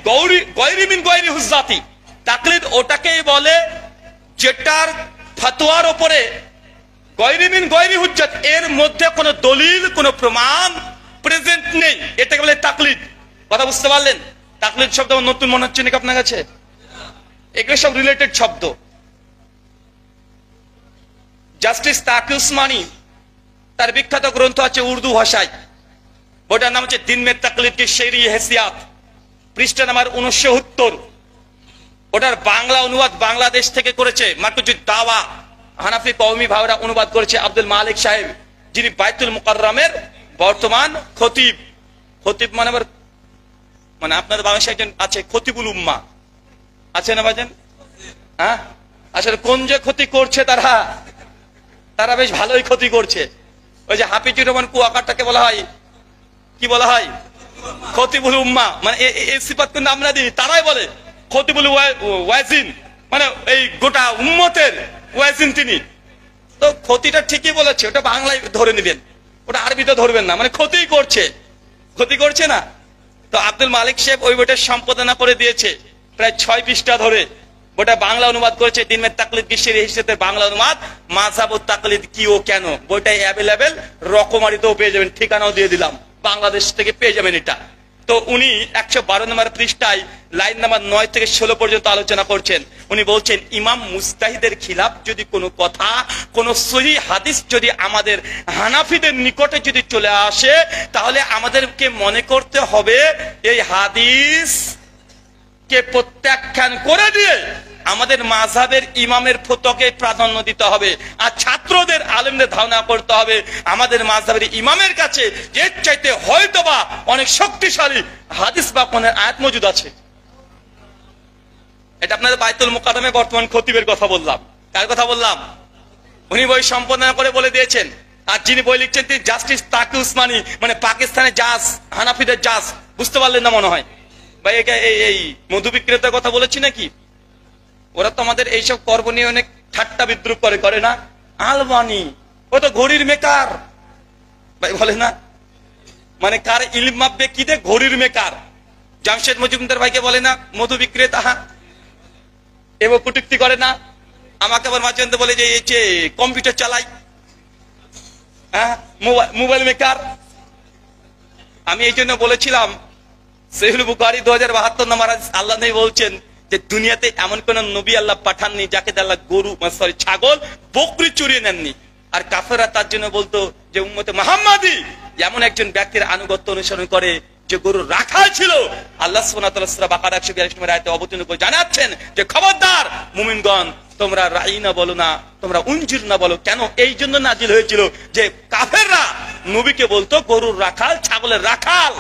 গায়রি মিন গায়রি হুজ্জাতি। তাকলিদ ওটাকেই বলে যেটার ফতোয়ার উপরে গায়রি মিন গায়রি হুজ্জাত, এর মধ্যে কোনো দলিল, কোনো প্রমাণ প্রেজেন্ট নেই, এটাকে বলে তাকলিদ। কথা বুঝতে পারলেন? তাকলিদ শব্দ নতুন মনে হচ্ছে নাকি আপনার কাছে? এগুলো সব রিলেটেড শব্দ। জাস্টিস তাকি উসমানী তার বিখ্যাত গ্রন্থ আছে উর্দু ভাষায়, ওটার নাম হচ্ছে দিন মে তাকলিদ কি শেরি হেসিয়াত, পৃষ্ঠা নাম্বার 69। ওটার বাংলা অনুবাদ বাংলাদেশ থেকে করেছে মারকুজুদ দাওয়া, হানাফি কওমি ভাইরা অনুবাদ করেছে আব্দুল মালিক সাহেব, যিনি বাইতুল মুকাররমের বর্তমান খতিব। খতিব মানে আবার মানে আপনাদের বাংলাদেশে একজন আছে খতিবুল উম্মাহ, আছে না ভাইজান? হ্যাঁ, আসলে কোন যে ক্ষতি করছে তারা বেশ ভালোই ক্ষতি করছে। ওই যে হাফিজুর রহমান কুয়াকাটাকে বলা হয়, কি বলা হয়? খতিবুল উম্মাহ। মানে এই সিফাত কিন্তু আমরা দিই, তারাই বলে খতিবুল ওয়াজিন, মানে এই গোটা উম্মতের ওয়াজিন তিনি। তো ক্ষতিটা ঠিকই বলেছে, ওটা বাংলায় ধরে নেবেন, ওটা আরবিতে ধরবেন না। মানে ক্ষতি করছে না। তো আব্দুল মালিক সাহেব ওই বইটা সম্পাদনা করে দিয়েছে, প্রায় 6 পৃষ্ঠা ধরে বইটা বাংলা অনুবাদ করেছে। দিনমের তাকলিদ গিশির হিসেবে বাংলা অনুবাদ, মাযহাব ও তাকলিদ কি ও কেন। বইটা অ্যাভেলেবেল, রকমারিতেও পেয়ে যাবেন, ঠিকানাও দিয়ে দিলাম, বাংলাদেশ থেকে পেয়ে যাবেন এটা। তো উনি 112 নম্বর পৃষ্ঠায় লাইন নাম্বার 9 থেকে 16 পর্যন্ত আলোচনা করছেন। উনি বলছেন, ইমাম মুজতাহিদের খিলাফ যদি কোনো কথা, কোন সহিহ হাদিস যদি আমাদের হানাফিদের নিকটে যদি চলে আসে, তাহলে আমাদেরকে মনে করতে হবে এই হাদিস কে প্রত্যাখ্যান করে দিয়ে আমাদের মাযহাবের ইমামের ফতোয়াকে প্রাধান্য দিতে হবে। আর ছাত্রদের, আলেমদের ধারণা করতে হবে আমাদের মাযহাবের ইমামের কাছে এর চাইতে হয়তোবা অনেক শক্তিশালী হাদিস বা কোন আয়াত মজুদ আছে। এটা আপনাদের বাইতুল মুকাররমে বর্তমান খতিবের কথা বললাম। কার কথা বললাম? উনি বই সম্পাদনা করে বলে দিয়েছেন। আর যিনি বই লিখছেন তিনি জাস্টিস তাকি উসমানী, মানে পাকিস্তানের জাজ, হানাফিদের জাজ। বুঝতে পারলেন না মনে হয় ভাই? এই মধু বিক্রেতার কথা বলেছি নাকি? ওরা তো আমাদের এইসব কর্ম নিয়ে অনেক ঠাট্টা বিদ্রুপ করে না? আলবানি ও তো ঘড়ির মেকার ভাই, বলে না? মানে কার ইলম মাপবে কি দে? ঘড়ির মেকার। জামশেদ মজুমদার ভাইকে বলে না মধু বিক্রেতা? এবং কটূক্তি করে না? আমাকে আবার মাঝে মধ্যে বলে যে কম্পিউটার চালাই, হ্যাঁ মোবাইল মেকার। আমি এই জন্য বলেছিলাম সহিহুল বুখারী 2072 নম্বর হাদিস, আল্লাহ নবী বলছেন যে দুনিয়াতে এমন কোন নবী আল্লাহ পাঠাননি যাকে আল্লাহ গরু, ছাগল, বকরি চুরিয়ে নেননি। আর কাফেররা তার জন্য বলতো যে উম্মতে মুহাম্মাদি এমন একজন ব্যক্তির আনুগত্য অনুসরণ করে যে গরু রাখাল ছিল। আল্লাহ সুবহানাহু ওয়া তাআলা সূরা বাকারা 142 নম্বর আয়াতে অবতীর্ণ করে জানাচ্ছেন যে খবরদার মুমিনগণ, তোমরা রাইনা বলো না, তোমরা উনজির না বলো। কেন? এই জন্য নাজিল হয়েছিল যে কাফেররা নবীকে বলতো গরুর রাখাল, ছাগলের রাখাল।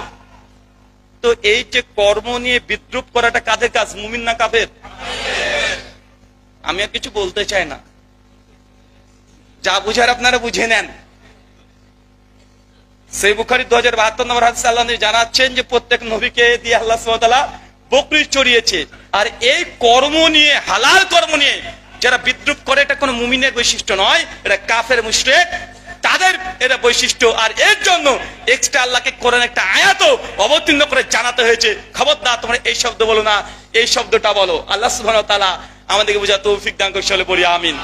তো এই যে কর্ম নিয়ে বিদ্রুপ করাটা কাদের কাজ? মুমিন না কাফের? আমি আর কিছু বলতে চাই না, যা বুঝার আপনারা বুঝে নেন। সেই বুখারী 2072 নম্বর হাদিসে আল্লাহ নবী জানাচ্ছেন যে প্রত্যেক নবীকে দিয়ে আল্লাহ সুবহানাহু ওয়া তাআলা বকরি চড়িয়েছে। আর এই কর্ম নিয়ে, হালাল কর্ম নিয়ে যারা বিদ্রুপ করে, এটা কোনো মুমিনের বৈশিষ্ট্য নয়, এটা কাফের মুশরিক, তাদের এটা বৈশিষ্ট্য। আর এর জন্য এক্সট্রা আল্লাহকে কোরআন একটা আয়াতও অবতীর্ণ করে জানাতে হয়েছে, খবরদার তোমরা এই শব্দ বলো না, এই শব্দটা বলো। আল্লাহ সুবহানাহু ওয়া তাআলা আমাদেরকে বোঝার তৌফিক দান করে, চলে পড়ি আমিন।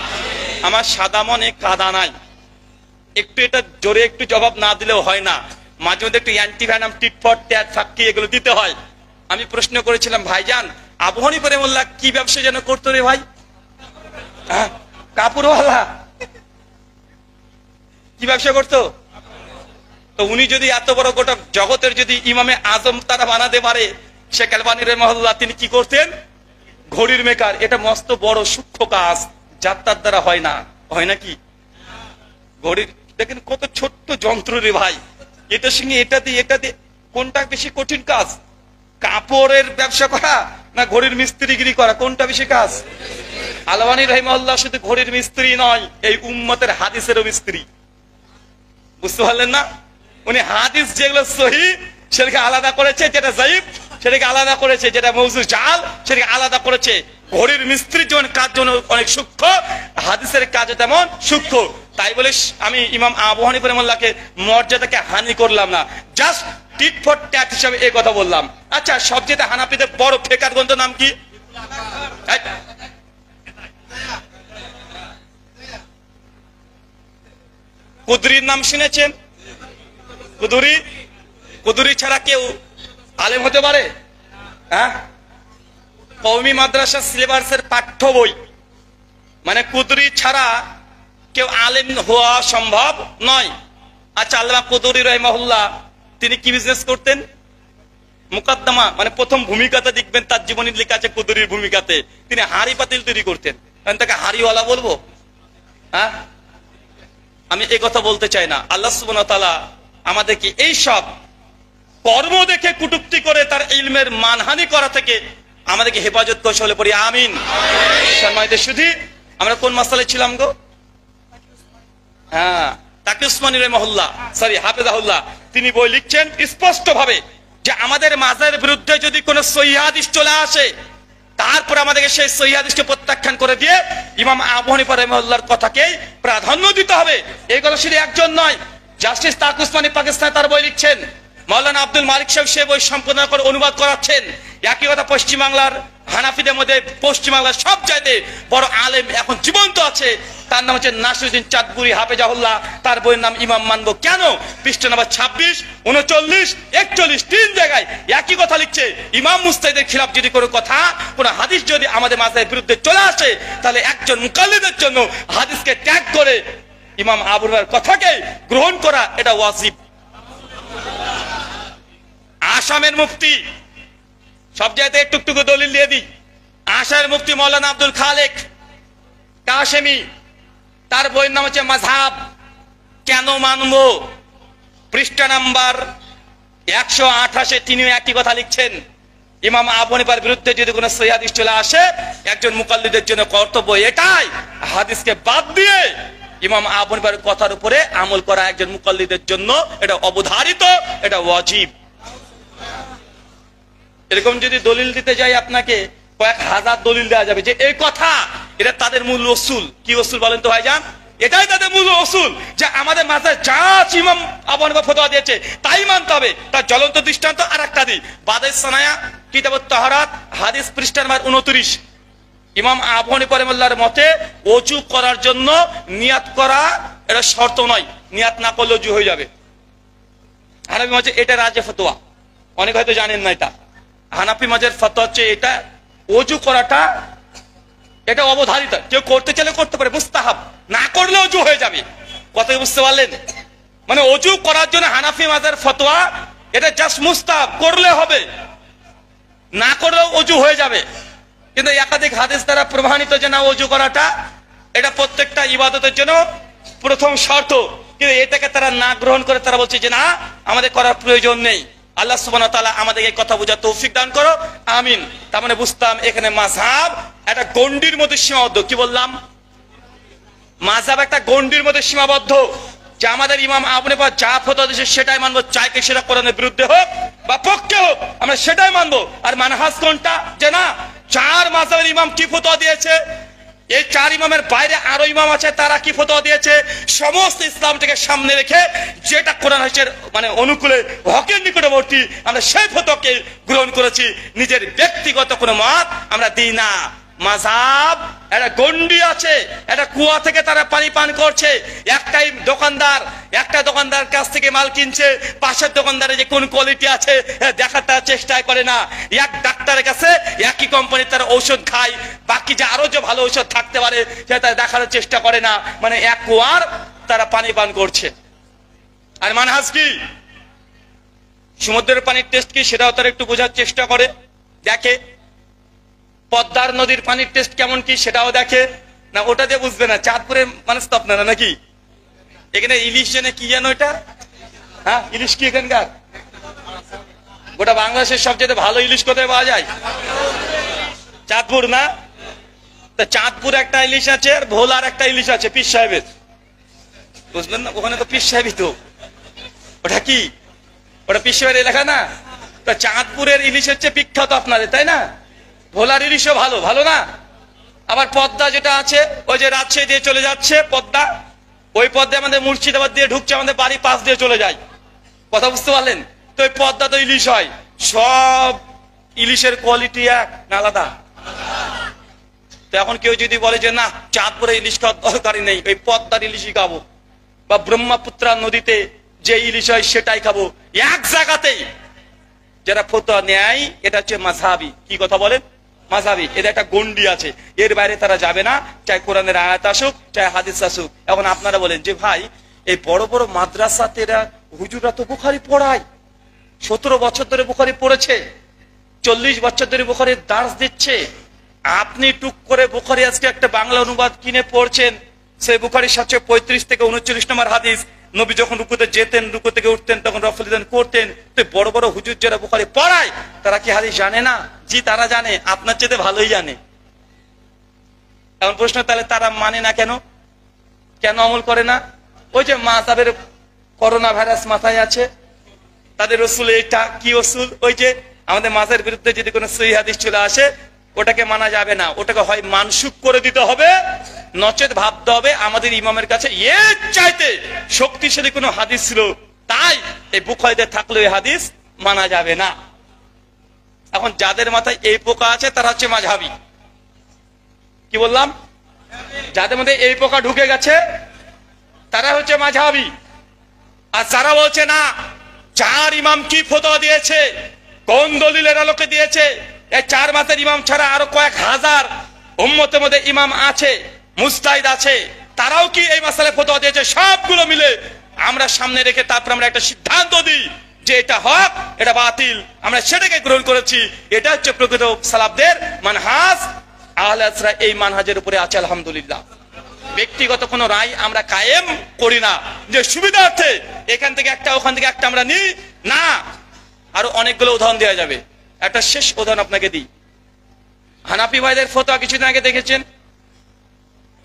আমার সাদা মনে কাদা নাই, একটু এটা জোরে একটু জবাব না দিলেও হয় না, মাঝে মধ্যে একটু অ্যান্টিভ্যানাম, টিট ফর ট্যাট, ফাঁকি এগুলো দিতে হয়। আমি প্রশ্ন করেছিলাম, ভাইজান আবু হানিফা রাহিমাহুল্লাহ কি ব্যবসা যেন করতো রে ভাই? কাপড়ওয়ালা। কি ব্যবসা করতো? তো উনি যদি এত বড় গোটা জগতের যদি ইমামে আজম তারা বানাতে পারে, শেখ আলবানী রাহিমাহুল্লাহ তিনি কি করতেন? ঘড়ির মেকার। এটা মস্ত বড় সূক্ষ্ম কাজ, যার তার দ্বারা হয় না। হয় নাকি? ঘড়ির দেখেন কত ছোট্ট যন্ত্র রে ভাই, এটার সঙ্গে এটা দিয়ে কোনটা বেশি কঠিন কাজ? কাপড়ের ব্যবসা করা না ঘড়ির মিস্ত্রিগিরি করা, কোনটা বেশি কাজ? আলবানী রাহিমাহুল্লাহ শুধু ঘড়ির মিস্ত্রি নয়, এই উম্মতের হাদিসেরও মিস্ত্রি। বুঝতে পারলেন না? উনি হাদিস যেগুলো সহিহ সেটাকে আলাদা করেছে, যেটা যায়িফ সেটাকে আলাদা করেছে, যেটা মওযু জাল সেটাকে আলাদা করেছে। ঘড়ির মিস্ত্রির যেমন কাজ যেমন অনেক সূক্ষ্ম, হাদিসের কাজও তেমন সূক্ষ্ম। তাই বলে আমি ইমাম আবু হানিফা রাহিমাহুল্লাহকে মর্যাদাকে হানি করলাম না, জাস্ট টিট ফর ট্যাট হিসাবে এই কথা বললাম। আচ্ছা, সবচেয়ে হানাফিদের বড় ফেকার গ্রন্থ নাম কি? কুদরির নাম শুনেছেন? কুদরি ছাড়া কেউ আলেম হতে পারে? হ্যাঁ, কওমি মাদ্রাসা সিলেবাসের পাঠ্য বই, মানে কুদরি ছাড়া কেউ আলেম হওয়া সম্ভব নয়। আচ্ছা, আল্লামা কুদরি রাহিমাহুল্লাহ তিনি কি বিজনেস করতেন? মুকদ্দমা, মানে প্রথম ভূমিকাতে দেখবেন তার জীবনী লেখা আছে কুদরির ভূমিকাতে তিনি হাড়ি পাতিল তৈরি করতেন। তাকে হাড়িওয়ালা বলবো? হ্যাঁ, আমি এই কথা বলতে চাই না। আল্লাহ সুবহানাহু ওয়া তাআলা আমাদেরকে এই সব কর্ম দেখে কটূক্তি করে তার ইলমের মানহানি করা থেকে আমাদেরকে হেফাজত কৌশলে পড়ি, আমিন। সম্মানিত শুধু আমরা কোন মাসালায় ছিলাম গো? হ্যাঁ, তাকি উসমানী রাহিমাহুল্লাহ, সরি হাফেজাহুল্লাহ, তিনি বই লিখছেন স্পষ্ট ভাবে যে আমাদের মাযহাবের বিরুদ্ধে যদি কোনো সহিহ হাদিস চলে আসে, তারপর আমাদেরকে সেই সহিহ হাদিসকে প্রত্যাখ্যান করে দিয়ে ইমাম আবু হানিফা রাহিমাহুল্লাহর কথাকেই প্রাধান্য দিতে হবে। এই কথা শুধু একজন নয়, জাস্টিস তাকি উসমানী পাকিস্তানে তার বই লিখছেন, মাওলানা আব্দুল মালিক সাহেব সে বই সম্পাদনা করে অনুবাদ করাচ্ছেন। একই কথা পশ্চিমবাংলার হানাফিদের মধ্যে পশ্চিমবাংলার সব চাইতে বড় আলেম এখন জীবন্ত আছে, তার নাম হচ্ছে নাসিরউদ্দিন চাঁদপুরি হাফেজাহুল্লাহ। তার বইয়ের নাম ইমাম মানবো কেন, পৃষ্ঠা নাম্বার 26, 39, 41 তিন জায়গায় একই কথা লিখছে। ইমাম মুস্তাহিদের খিলাফ যদি কোনো কথা, কোনো হাদিস যদি আমাদের মাযহাবের বিরুদ্ধে চলে আসে, তাহলে একজন মুকাল্লিদের জন্য হাদিসকে ত্যাগ করে ইমাম আবু হানিফার কথাকে গ্রহণ করা এটা ওয়াজিব। আসামের মুফতি, সব জায়গাতে একটু একটু দলিল দিয়ে দিই, আসামের মুফতি মাওলানা আব্দুল খালেক কাশেমি, তার বইয়ের নাম হচ্ছে মাযহাব কেন মানবো, পৃষ্ঠা নাম্বার 128 তিনি একই কথা লিখছেন। ইমাম আবু হানিফার বিরুদ্ধে যদি কোনো সহিহ হাদিস চলে আসে, একজন মুকাল্লিদের জন্য কর্তব্য এটাই, হাদিসকে বাদ দিয়ে ইমাম আবু হানিফার কথার উপরে আমল করা একজন মুকাল্লিদের জন্য এটা অবধারিত, এটা ওয়াজিব। এরকম যদি দলিল দিতে যাই আপনাকে কয়েক হাজার দলিল দেওয়া যাবে যে এই কথা, এটা তাদের মূল উসুল। কি উসুল বলেন তো ভাইজান? এটাই তাদের মূল উসুল যে আমাদের মাঝে যা ইমাম আবু হানিফা ফতোয়া দিয়েছে তাই মানতে হবে। তার জ্বলন্ত দৃষ্টান্ত আর একটা দিই, বাদাইস সানায়া কিতাবুত তাহারাত হাদিস পৃষ্ঠা নাম্বার 29, ইমাম আবু হানিফা রাহিমাহুল্লাহর মতে ওযু করার জন্য নিয়াত করা এটা শর্ত নয়, নিয়াত না করলে ওযু হয়ে যাবে। হানাফি মাঝে এটা রাজে ফতোয়া, অনেক হয়তো জানেন না এটা। হানাফি মাঝের ফতোয়া হচ্ছে এটা ওযু করাটা এটা অবধারিত, কেউ করতে চাইলে করতে পারে, মুস্তাহাব, না করলে ওযু হয়ে যাবে। কথা বুঝতে পারলেন? মানে ওযু করার জন্য হানাফি মাযহাবের ফতোয়া এটা জাস্ট মুস্তাহাব, করলে হবে, না করলেও ওযু হয়ে যাবে। কিন্তু একাধিক হাদিস দ্বারা প্রমাণিত যে না ওযু করাটা এটা প্রত্যেকটা ইবাদতের জন্য প্রথম শর্ত, কিন্তু এটাকে তারা না গ্রহণ করে তারা বলছে যে না আমাদের করার প্রয়োজন নেই। আল্লাহ সুবহানাহু ওয়া তাআলা আমাদেরকে কথা বোঝার তৌফিক দান করো, আমিন। তার মানে বুঝতাম এখানে মাযহাব একটা গণ্ডির মধ্যে সীমাবদ্ধ। কি বললাম? মাযহাব একটা গণ্ডির মধ্যে সীমাবদ্ধ, যে আমাদের ইমাম আবু হানিফা যা ফতোয়া দিয়েছে সেটাই মানবো, চাইকে সেটা কোরআনের বিরুদ্ধে হোক বা পক্ষে হোক আমরা সেটাই মানবো। আর মানহাজ কোনটা, যে না চার মাযহাবের ইমাম কি ফতোয়া দিয়েছে, এই চার ইমামের বাইরে আরো ইমাম আছে তারা কি ফতোয়া দিয়েছে, সমস্ত ইসলামটাকে সামনে রেখে যেটা কোরআন হাদিসের মানে অনুকূলে হকের নিকটবর্তী আমরা সেই ফতোয়াকে গ্রহণ করেছি, নিজের ব্যক্তিগত কোনো মত আমরা দিই না। মাযহাব একটা গন্ডি আছে, একটা কুয়া থেকে তারা পানি পান করছে। একটা দোকানদার কাছ থেকে মাল কিনছে, পাশের দোকানদারে যে কোন কোয়ালিটি আছে দেখার তারা চেষ্টা করে না। এক ডাক্তারের কাছে একই কোম্পানির তারা ঔষধ খায়, বাকি যে আরো যে ভালো ঔষধ থাকতে পারে সেটা তারা দেখার চেষ্টা করে না। মানে এক কুয়ার তারা পানি পান করছে। আর মানহাজ কি, সমুদ্রের পানির টেস্ট কি সেটাও তারা একটু বোঝার চেষ্টা করে, দেখে। পদ্মার নদীর পানির টেস্ট কেমন কি সেটাও দেখে না, ওটা দিয়ে বুঝবে না। চাঁদপুরের মানুষ তো আপনারা নাকি, এখানে ইলিশ জেনে কি জানো এটা, হ্যাঁ ইলিশ কি এখানকার গোটা বাংলাদেশের সবচেয়ে ভালো ইলিশ কোথায় পাওয়া যায়? চাঁদপুর না? তা চাঁদপুর একটা ইলিশ আছে, আর ভোলার একটা ইলিশ আছে পীর সাহেবের, বুঝলেন না? ওখানে তো পীর সাহেবই তো, ওটা কি, ওটা পীর সাহেবের এলাকা না? তা চাঁদপুরের ইলিশ হচ্ছে বিখ্যাত আপনাদের, তাই না? ভোলার ইলিশও ভালো, ভালো না? আবার পদ্মা যেটা আছে ওই যে রাজশাহী দিয়ে চলে যাচ্ছে পদ্মা, ওই পদ্মা আমাদের মুর্শিদাবাদ দিয়ে ঢুকছে, আমাদের বাড়ি পাশ দিয়ে চলে যায়। কথা বুঝতে পারলেন তো? ওই পদ্মা তো ইলিশ হয়, সব ইলিশের কোয়ালিটি এক না আলাদা? তো এখন কেউ যদি বলে যে না চাঁদপুরে ইলিশ খাওয়ার দরকারই নেই, ওই পদ্মার ইলিশই খাবো, বা ব্রহ্মপুত্রা নদীতে যে ইলিশ হয় সেটাই খাবো, এক জায়গাতেই যারা ফতোয়া নেয় এটা হচ্ছে মাযহাবী। কি কথা বলেন? মাযহাবী। এদের একটা গন্ডি আছে, এর বাইরে তারা যাবে না, চাই কোরআনের আয়াত আসুক চাই হাদিস আসুক। এখন আপনারা বলেন যে ভাই এই বড় বড় মাদ্রাসাতে এরা হুজুররা তো বুখারী পড়ায়, 17 বছর ধরে বুখারী পড়েছে, 40 বছর ধরে বুখারীর দার্স দিচ্ছে, আপনি টুক করে বুখারী আজকে একটা বাংলা অনুবাদ কিনে পড়ছেন, সেই বুখারী 735 থেকে 39 নম্বর হাদিস নবী যখন রুকুতে যেতেন, রুকু থেকে উঠতেন, তখন রফলিদান করতেন। তো বড় বড় হুজুর যারা বুখারী পড়ায় তারা কি হাদিস জানে না? জি তারা জানে, আপনার চেয়ে ভালোই জানে। এমন প্রশ্ন, তাহলে তারা মানে না কেন? কেন আমল করে না? ওই যে মাযহাবের করোনা ভাইরাস মাথায় আছে, তাদের রসুল এটা কি রসুল, ওই যে আমাদের মাযহাবের বিরুদ্ধে যদি কোনো সহিহ হাদিস চলে আসে ওটাকে মানা যাবে না, ওটাকে হয় মানসুখ করে দিতে হবে, নচেত ভাবতে হবে আমাদের ইমামের কাছে এর চাইতে শক্তিশালী কোনো হাদিস ছিল, তাই এই বুখারীতে থাকলে এই হাদিস মানা যাবে না। এখন যাদের মাথায় এই পোকা আছে তারা হচ্ছে মাযহাবী। কি বললাম? যাদের মধ্যে এই পোকা ঢুকে গেছে তারা হচ্ছে মাযহাবী। আর যারা বলছে না, চার ইমাম কি ফতোয়া দিয়েছে, কোন দলিলের আলোকে দিয়েছে, এই চার মাসের ইমাম ছাড়া আরো কয়েক হাজার উম্মতের মধ্যে ইমাম আছে, মুজতাহিদ আছে, তারাও কি এই মাসালায় ফতোয়া দিয়েছে, সবগুলো মিলে আমরা সামনে রেখে তারপর আমরা একটা সিদ্ধান্ত দিই যে এটা হক, এটা বাতিল, আমরা সেটাকে গ্রহণ করেছি। এটা হচ্ছে প্রকৃত সালাফদের মানহাজ। আহলে হাদিসরা এই মানহাজের উপরে আছে আলহামদুলিল্লাহ। ব্যক্তিগত কোনো রায় আমরা কায়েম করি না যে সুবিধার্থে এখান থেকে একটা ওখান থেকে একটা আমরা নিই না। আরো অনেকগুলো উদাহরণ দেওয়া যাবে, একটা শেষ উদাহরণ আপনাকে দিই। হানাফি ভাইদের ফতোয়া কিছুদিন আগে দেখেছেন,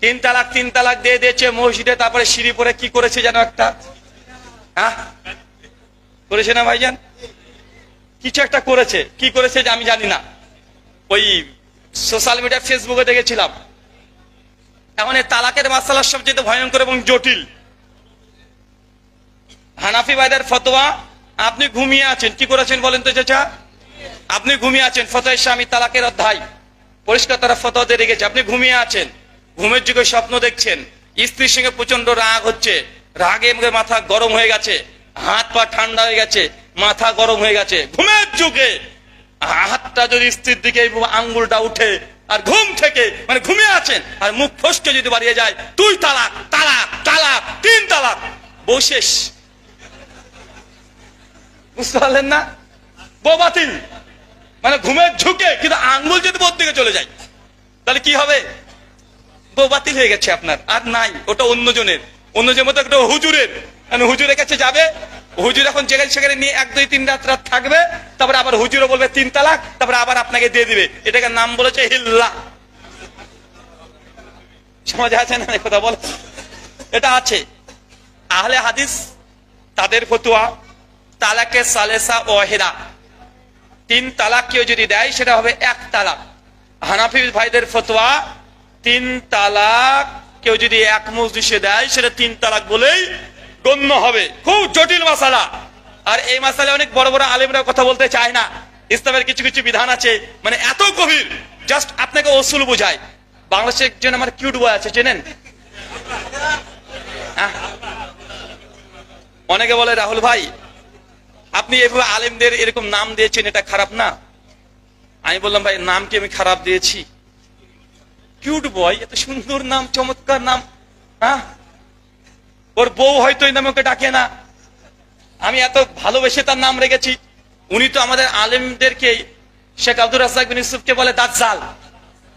তিন তালাক দিয়ে দিয়েছে মসজিদে, তারপরে সিঁড়ি পরে কি করেছে যেন একটা, করেছে না ভাইজান? কিছু একটা করেছে, কি করেছে যে আমি জানি না, ওই সোশ্যাল মিডিয়া ফেসবুকে দেখেছিলাম। এখন এই তালাকের মাসালা সবচেয়ে ভয়ঙ্কর এবং জটিল। হানাফি ভাইদের ফতোয়া, আপনি ঘুমিয়ে আছেন, কি করেছেন বলেন তো চাচা? আপনি ঘুমিয়ে আছেন, ফতোয়া স্বামী তালাকের অধ্যায় পরিষ্কার তারা ফতোয়া দিয়ে রেখেছে। আপনি ঘুমিয়ে আছেন, ঘুমের যুগে স্বপ্ন দেখছেন, স্ত্রীর সঙ্গে প্রচন্ড রাগ হচ্ছে, রাগে মাথা গরম হয়ে গেছে, হাত পা ঠান্ডা হয়ে গেছে, মাথা গরম হয়ে গেছে। ঘুমের যুগে হাতটা যদি স্ত্রীর দিকে আঙ্গুলটা উঠে, আর ঘুম থেকে মানে ঘুমিয়ে আছেন আর মুখ ফসকে যদি বাড়িয়ে যায়, তুই তালাক তালাক তালাক, তিন তালাক, বউ শেষ। বুঝতে পারলেন না? বউ বাতিল। মানে ঘুমের ঝুঁকে কিন্তু আঙ্গুল যদি বোর দিকে চলে যায় তাহলে কি হবে? বউ বাতিল হয়ে গেছে আপনার, আর নাই, ওটা অন্যজনের, অন্যজনের মতো একটা হুজুরের, হুজুরের কাছে যাবে, হুজুর এখন যেখানে সেখানে নিয়ে 1 2 3 রাত থাকবে, তারপরে আবার হুজুরও বলবে তিন তালাক, তারপরে আবার আপনাকে দিয়ে দিবে। এটাকে নাম বলেছে হিল্লা। সমাজে আছে না কথা বল? এটা আছে। আহলে হাদিস তাদের ফতোয়া তালাকে সালেসা ওয়াহিদা, তিন তালাক কেউ যদি দেয় সেটা হবে এক তালাক। হানাফি ভাইদের ফতোয়া তিন তালাক কেউ যদি এক মজলিসে দেয় সেটা তিন তালাক বলেই গণ্য হবে। খুব জটিল মাসালা, আর এই মাসালা অনেক বড় বড় আলেমরা কথা বলতে চায় না। ইসলামের কিছু কিছু বিধান আছে মানে এত গভীর, জাস্ট আপনাকে উসুল বোঝায়। বাংলাদেশে একজন আমার কিউট বয় আছে, চেনেন? অনেকে বলে রাহুল ভাই আপনি এভাবে আলেমদের এরকম নাম দিয়েছেন, এটা খারাপ না? আমি বললাম ভাই নাম কি আমি খারাপ দিয়েছি? কিউট বয়, এত সুন্দর নাম, চমৎকার নাম, ওর বউ হয়তো এই নামে ওকে ডাকে না, আমি এত ভালোবেসে তার নাম রেখেছি। উনি তো আমাদের আলেমদেরকে, শেখ আব্দুর রাজ্জাক বিন ইউসুফকে বলে দাজ্জাল,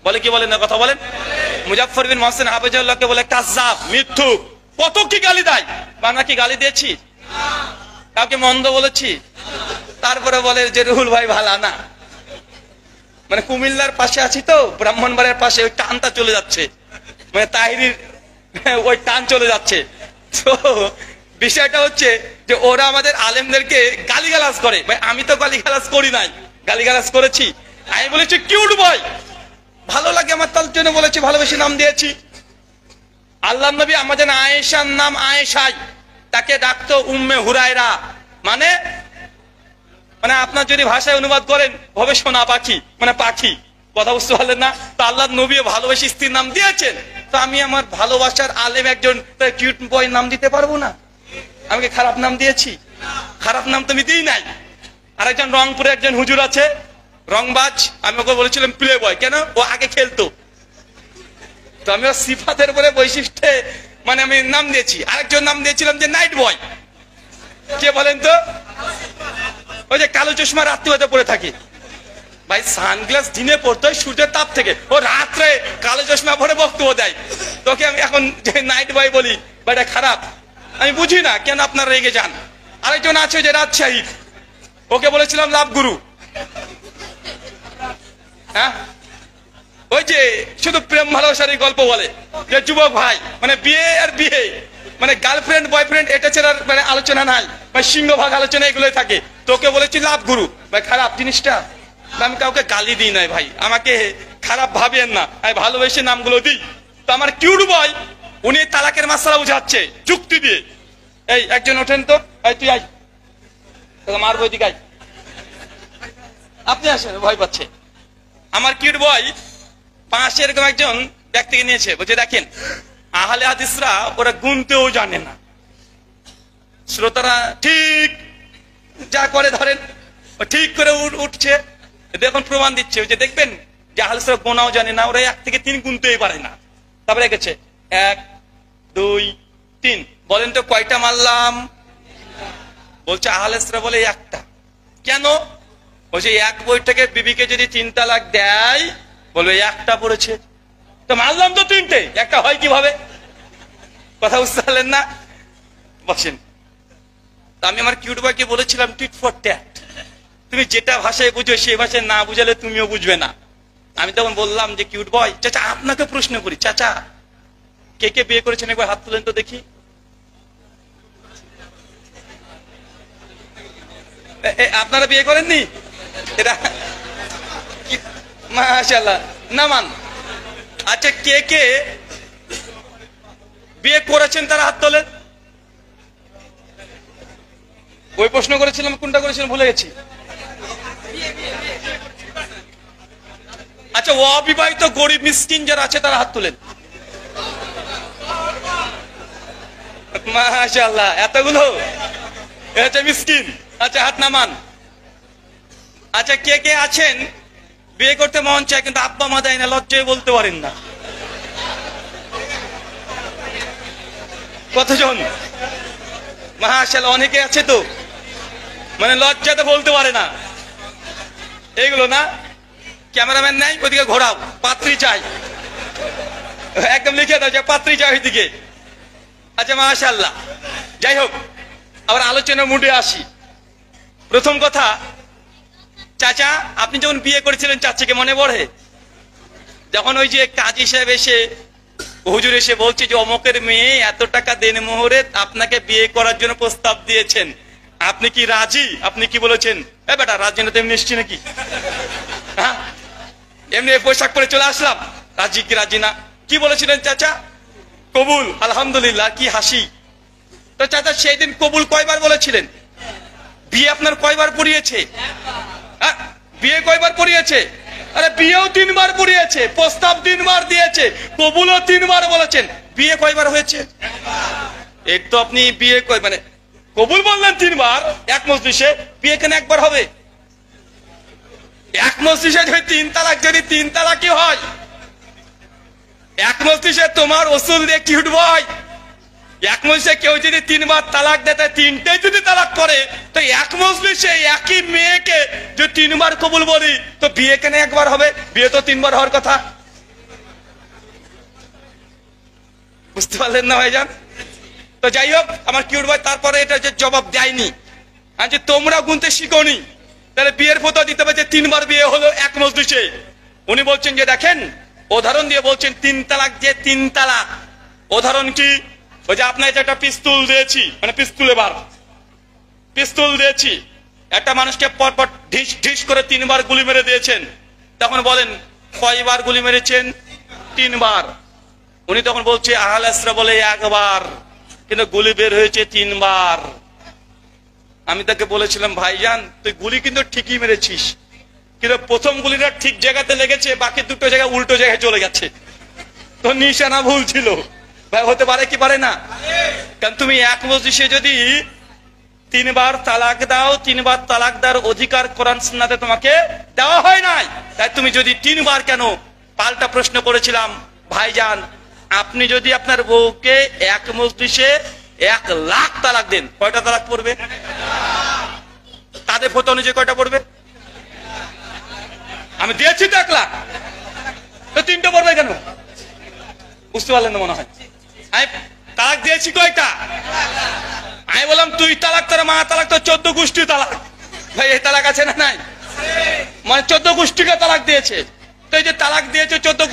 বলে কি বলেন না কথা বলেন? মুজাফফর বিন মহসিন হাফিজাহুল্লাহকে বলে কাজ্জাব, মিথ্যুক, কত কি গালি দেয়। আমরা কি গালি দিয়েছি? কাউকে মন্দ বলেছি? তারপরে বলে যে রুহুল ভাই ভালো না। মানে কুমিল্লার পাশে আছি তো, ব্রাহ্মণবাড়িয়ার পাশে, ওই টানটা চলে যাচ্ছে, মানে তাহিরির ওই টান চলে যাচ্ছে। তো বিষয়টা হচ্ছে যে ওরা আমাদের আলেমদেরকে গালিগালাজ করে। ভাই আমি তো গালিগালাজ করি নাই, গালিগালাজ করেছি? আমি বলেছি কিউট বয়, ভালো লাগে আমার, তার জন্য বলেছি, ভালোবেসে নাম দিয়েছি। আল্লাহ নবী আমাদের আয়েশার নাম আয়েশাই, তাকে ডাকতো উম্মে হুরায়রা, মানে মানে আপনার যদি ভাষায় অনুবাদ করেন হবে সোনা পাখি, মানে পাখি। কথা বুঝতে পারলেন না? তো আল্লাহ নবী ভালোবেসে স্ত্রীর নাম দিয়েছেন, তো আমি আমার ভালোবাসার আলেম একজন কিউট বয় নাম দিতে পারবো না? আমি কি খারাপ নাম দিয়েছি? খারাপ নাম তো আমি দিই নাই। আরেকজন রংপুরে একজন হুজুর আছে, রংবাজ, আমি ওকে বলেছিলাম প্লে বয়। কেন? ও আগে খেলতো, তো আমি ওর সিফাতের উপরে বৈশিষ্ট্যে মানে আমি নাম দিয়েছি। আরেকজন নাম দিয়েছিলাম যে নাইট বয়। কে বলেন তো? ওই যে কালো চশমা রাত্রি হতে পড়ে থাকে। ভাই সানগ্লাস দিনে পড়তে হয় সূর্যের তাপ থেকে, ও রাত্রে কালো চশমা পরে বক্তব্য দেয়। তোকে আমি এখন যে নাইট বয় বলি, বা এটা খারাপ? আমি বুঝি না কেন আপনারা রেগে যান। আরেকজন আছে যে রাজশাহী, ওকে বলেছিলাম লাভ গুরু। হ্যাঁ, ওই যে শুধু প্রেম ভালোবাসার গল্প বলে, যে যুবক ভাই মানে বিয়ে আর বিয়ে, মানে গার্লফ্রেন্ড বয়ফ্রেন্ড এটা ছাড়া মানে আলোচনা নাই, মানে সিংহভাগ আলোচনা এগুলোই থাকে। তোকে বলেছি লাভ গুরু, ভাই খারাপ জিনিসটা। আমি কাউকে গালি দিই নাই ভাই, আমাকে খারাপ ভাবেন না, আমি ভালোবেসে নামগুলো দিই। তো আমার কিউট বয় উনি তালাকের মাসলা বুঝাচ্ছে যুক্তি দিয়ে। এই একজন ওঠেন তো, এই তুই আয়, তোকে মারবো, এদিকে আয়। আপনি আসেন, ভয় পাচ্ছে। আমার কিউট বয় পাশে এরকম একজন ব্যক্তিকে নিয়েছে, বলছে দেখেন আহলে হাদিসরা ওরা গুনতেও জানে না। শ্রোতারা ঠিক যা করে ধরেন ঠিক করে উঠছে, দেখুন প্রমাণ দিচ্ছে। ওই যে দেখবেন যে আহলে হাদিসরা গোনাও জানে না, ওরা 1 থেকে 3 গুনতেই পারে না। তারপরে গেছে 1 2 3, বলেন তো কয়টা মারলাম? বলছে আহলে হাদিসরা বলে একটা। কেন? বলছে এক বই থেকে বিবিকে যদি 3 তালাক দেয় বলবে একটা পড়েছে, তো মারলাম তো 3টে, একটা হয় কিভাবে? কথা বুঝতে পারলেন না? বসেন। আমি আমার কিউট বয়কে বলেছিলাম টিট ফর ট্যাট, তুমি যেটা ভাষায় বুঝো সেই ভাষায় না বুঝালে তুমিও বুঝবে না। আমি তখন বললাম যে কিউট বয় চাচা আপনাকে প্রশ্ন করি, চাচা কে কে বিয়ে করেছেন একবার হাত তুলেন তো দেখি। আপনারা বিয়ে করেননি? এটা মাশাআল্লাহ, নামান। আচ্ছা কে কে বিয়ে করেছেন তারা হাত তোলেন। ওই প্রশ্ন করেছিলাম, কোনটা করেছিলাম ভুলে গেছি। আচ্ছা অবিবাহিত গরিব মিসকিন যারা আছে তারা হাত তোলেন। মাশাআল্লাহ, এতগুলো এটা মিসকিন। আচ্ছা হাত নামান। আচ্ছা কে কে আছেন বিয়ে করতে মন চায় কিন্তু আব্বা মা দেয় না, লজ্জায় বলতে পারেন না? কতজন? মাশাআল্লাহ, অনেকে আছে তো, মানে লজ্জাতে বলতে পারে না। এইগুলো না, ক্যামেরাম্যান নাই, ওইদিকে ঘোরাও, পাত্রী চাই, একদম লিখে দাও যে পাত্রী চাই ওইদিকে। আচ্ছা মাশাআল্লাহ, যাই হোক আবার আলোচনার মুডে আসি। প্রথম কথা, চাচা আপনি যখন বিয়ে করেছিলেন চাচিকে মনে পড়ে? যখন ওই যে কাজী সাহেব এসে হুজুর এসে বলছে যে অমকের মেয়ে এত টাকা দেন মোহরে আপনাকে বিয়ে করার জন্য প্রস্তাব দিয়েছেন, আপনি কি রাজি? আপনি কি বলেছেন? এ বেটা রাজি না তো এমনি এসছি নাকি? হ্যাঁ, এমনি পোশাক পরে চলে আসলাম, রাজি কি রাজি না? কি বলেছিলেন চাচা? কবুল। আলহামদুলিল্লাহ, কি হাসি। তো চাচা সেই দিন কবুল কয়বার বলেছিলেন? বিয়ে আপনার কয়বার পড়িয়েছে? বিয়ে কয়বার পড়িয়েছে? আরে বিয়েও 3 বার পড়িয়েছে, প্রস্তাব 3 বার দিয়েছে, কবুলও 3 বার বলেছেন, বিয়ে কয়বার হয়েছে? এক তো আপনি বিয়ে মানে কবুল বললেন 3 বার এক মজলিসে, বিয়ে কেন একবার হবে? এক মজলিসে যদি 3 তালাক, যদি 3 তালাকই হয়, এক মজলিসে তোমার ওসুল দিয়ে কি উঠবো? এক মজলিসে কেউ যদি 3 বার তালাক দেয়, 3টেই যদি তালাক করে, তো এক মজলিসে একই মেয়েকে যদি 3 বার কবুল বলি, তো বিয়ে কেন একবার হবে? বিয়ে তো 3 বার হওয়ার কথা। বুঝতে পারলেন না ভাইজান? তো যাই হোক, আমার কিউট ভাই তারপরে এটা যে জবাব দেয়নি, আর যে তোমরা গুনতে শিখোনি, তাহলে বিয়ের ফতোয়া দিতে হবে যে 3 বার বিয়ে হলো এক মজলিসে। উনি বলছেন যে দেখেন, উদাহরণ দিয়ে বলছেন 3 তালাক, যে 3 তালাক উদাহরণ কি? ওই যে আপনার একটা পিস্তল দিয়েছি, মানে পিস্তল দিয়েছি, একটা মানুষকে পরপর ঢিস ঢিস করে 3 বার গুলি মেরে দিয়েছেন। তখন বলেন কয়বার গুলি মেরেছেন? 3 বার। উনি তখন বলছে আহলে হাদিসরা বলে 1 বার, কিন্তু গুলি বের হয়েছে 3 বার। আমি তাকে বলেছিলাম ভাইজান তুই গুলি কিন্তু ঠিকই মেরেছিস, কিন্তু প্রথম গুলিটা ঠিক জায়গাতে লেগেছে, বাকি 2টো জায়গা উল্টো জায়গায় চলে গেছে, তো নিশানা ভুল ছিল। ভাই হতে পারে কি পারে না? কারণ তুমি এক মজলিসে যদি 3 বার তালাক দাও, 3 বার তালাক দেওয়ার অধিকার কোরআন সুন্নাতে তোমাকে দেওয়া হয় নাই। তাই তুমি যদি 3 বার কেন? পাল্টা প্রশ্ন করেছিলাম ভাইজান আপনি যদি আপনার বউকে এক মজলিসে 1 লাখ তালাক দেন, কয়টা তালাক পড়বে? তাদের ফতোয়া অনুযায়ী কয়টা পড়বে? আমি দিয়েছি তো 1 লাখ, তো 3টে পড়বে কেন? বুঝতে পারলেন না মনে হয়। তালাক দিয়েছি কয়টা? আমি বললাম তুই তালাক, তোর মা তালাক, তো 14 গোষ্ঠী তালাক। ভাই এই তালাক আছে না নাই? মানে 14 গোষ্ঠীকে তালাক দিয়েছে। তো এই যে তালাক দিয়েছে 14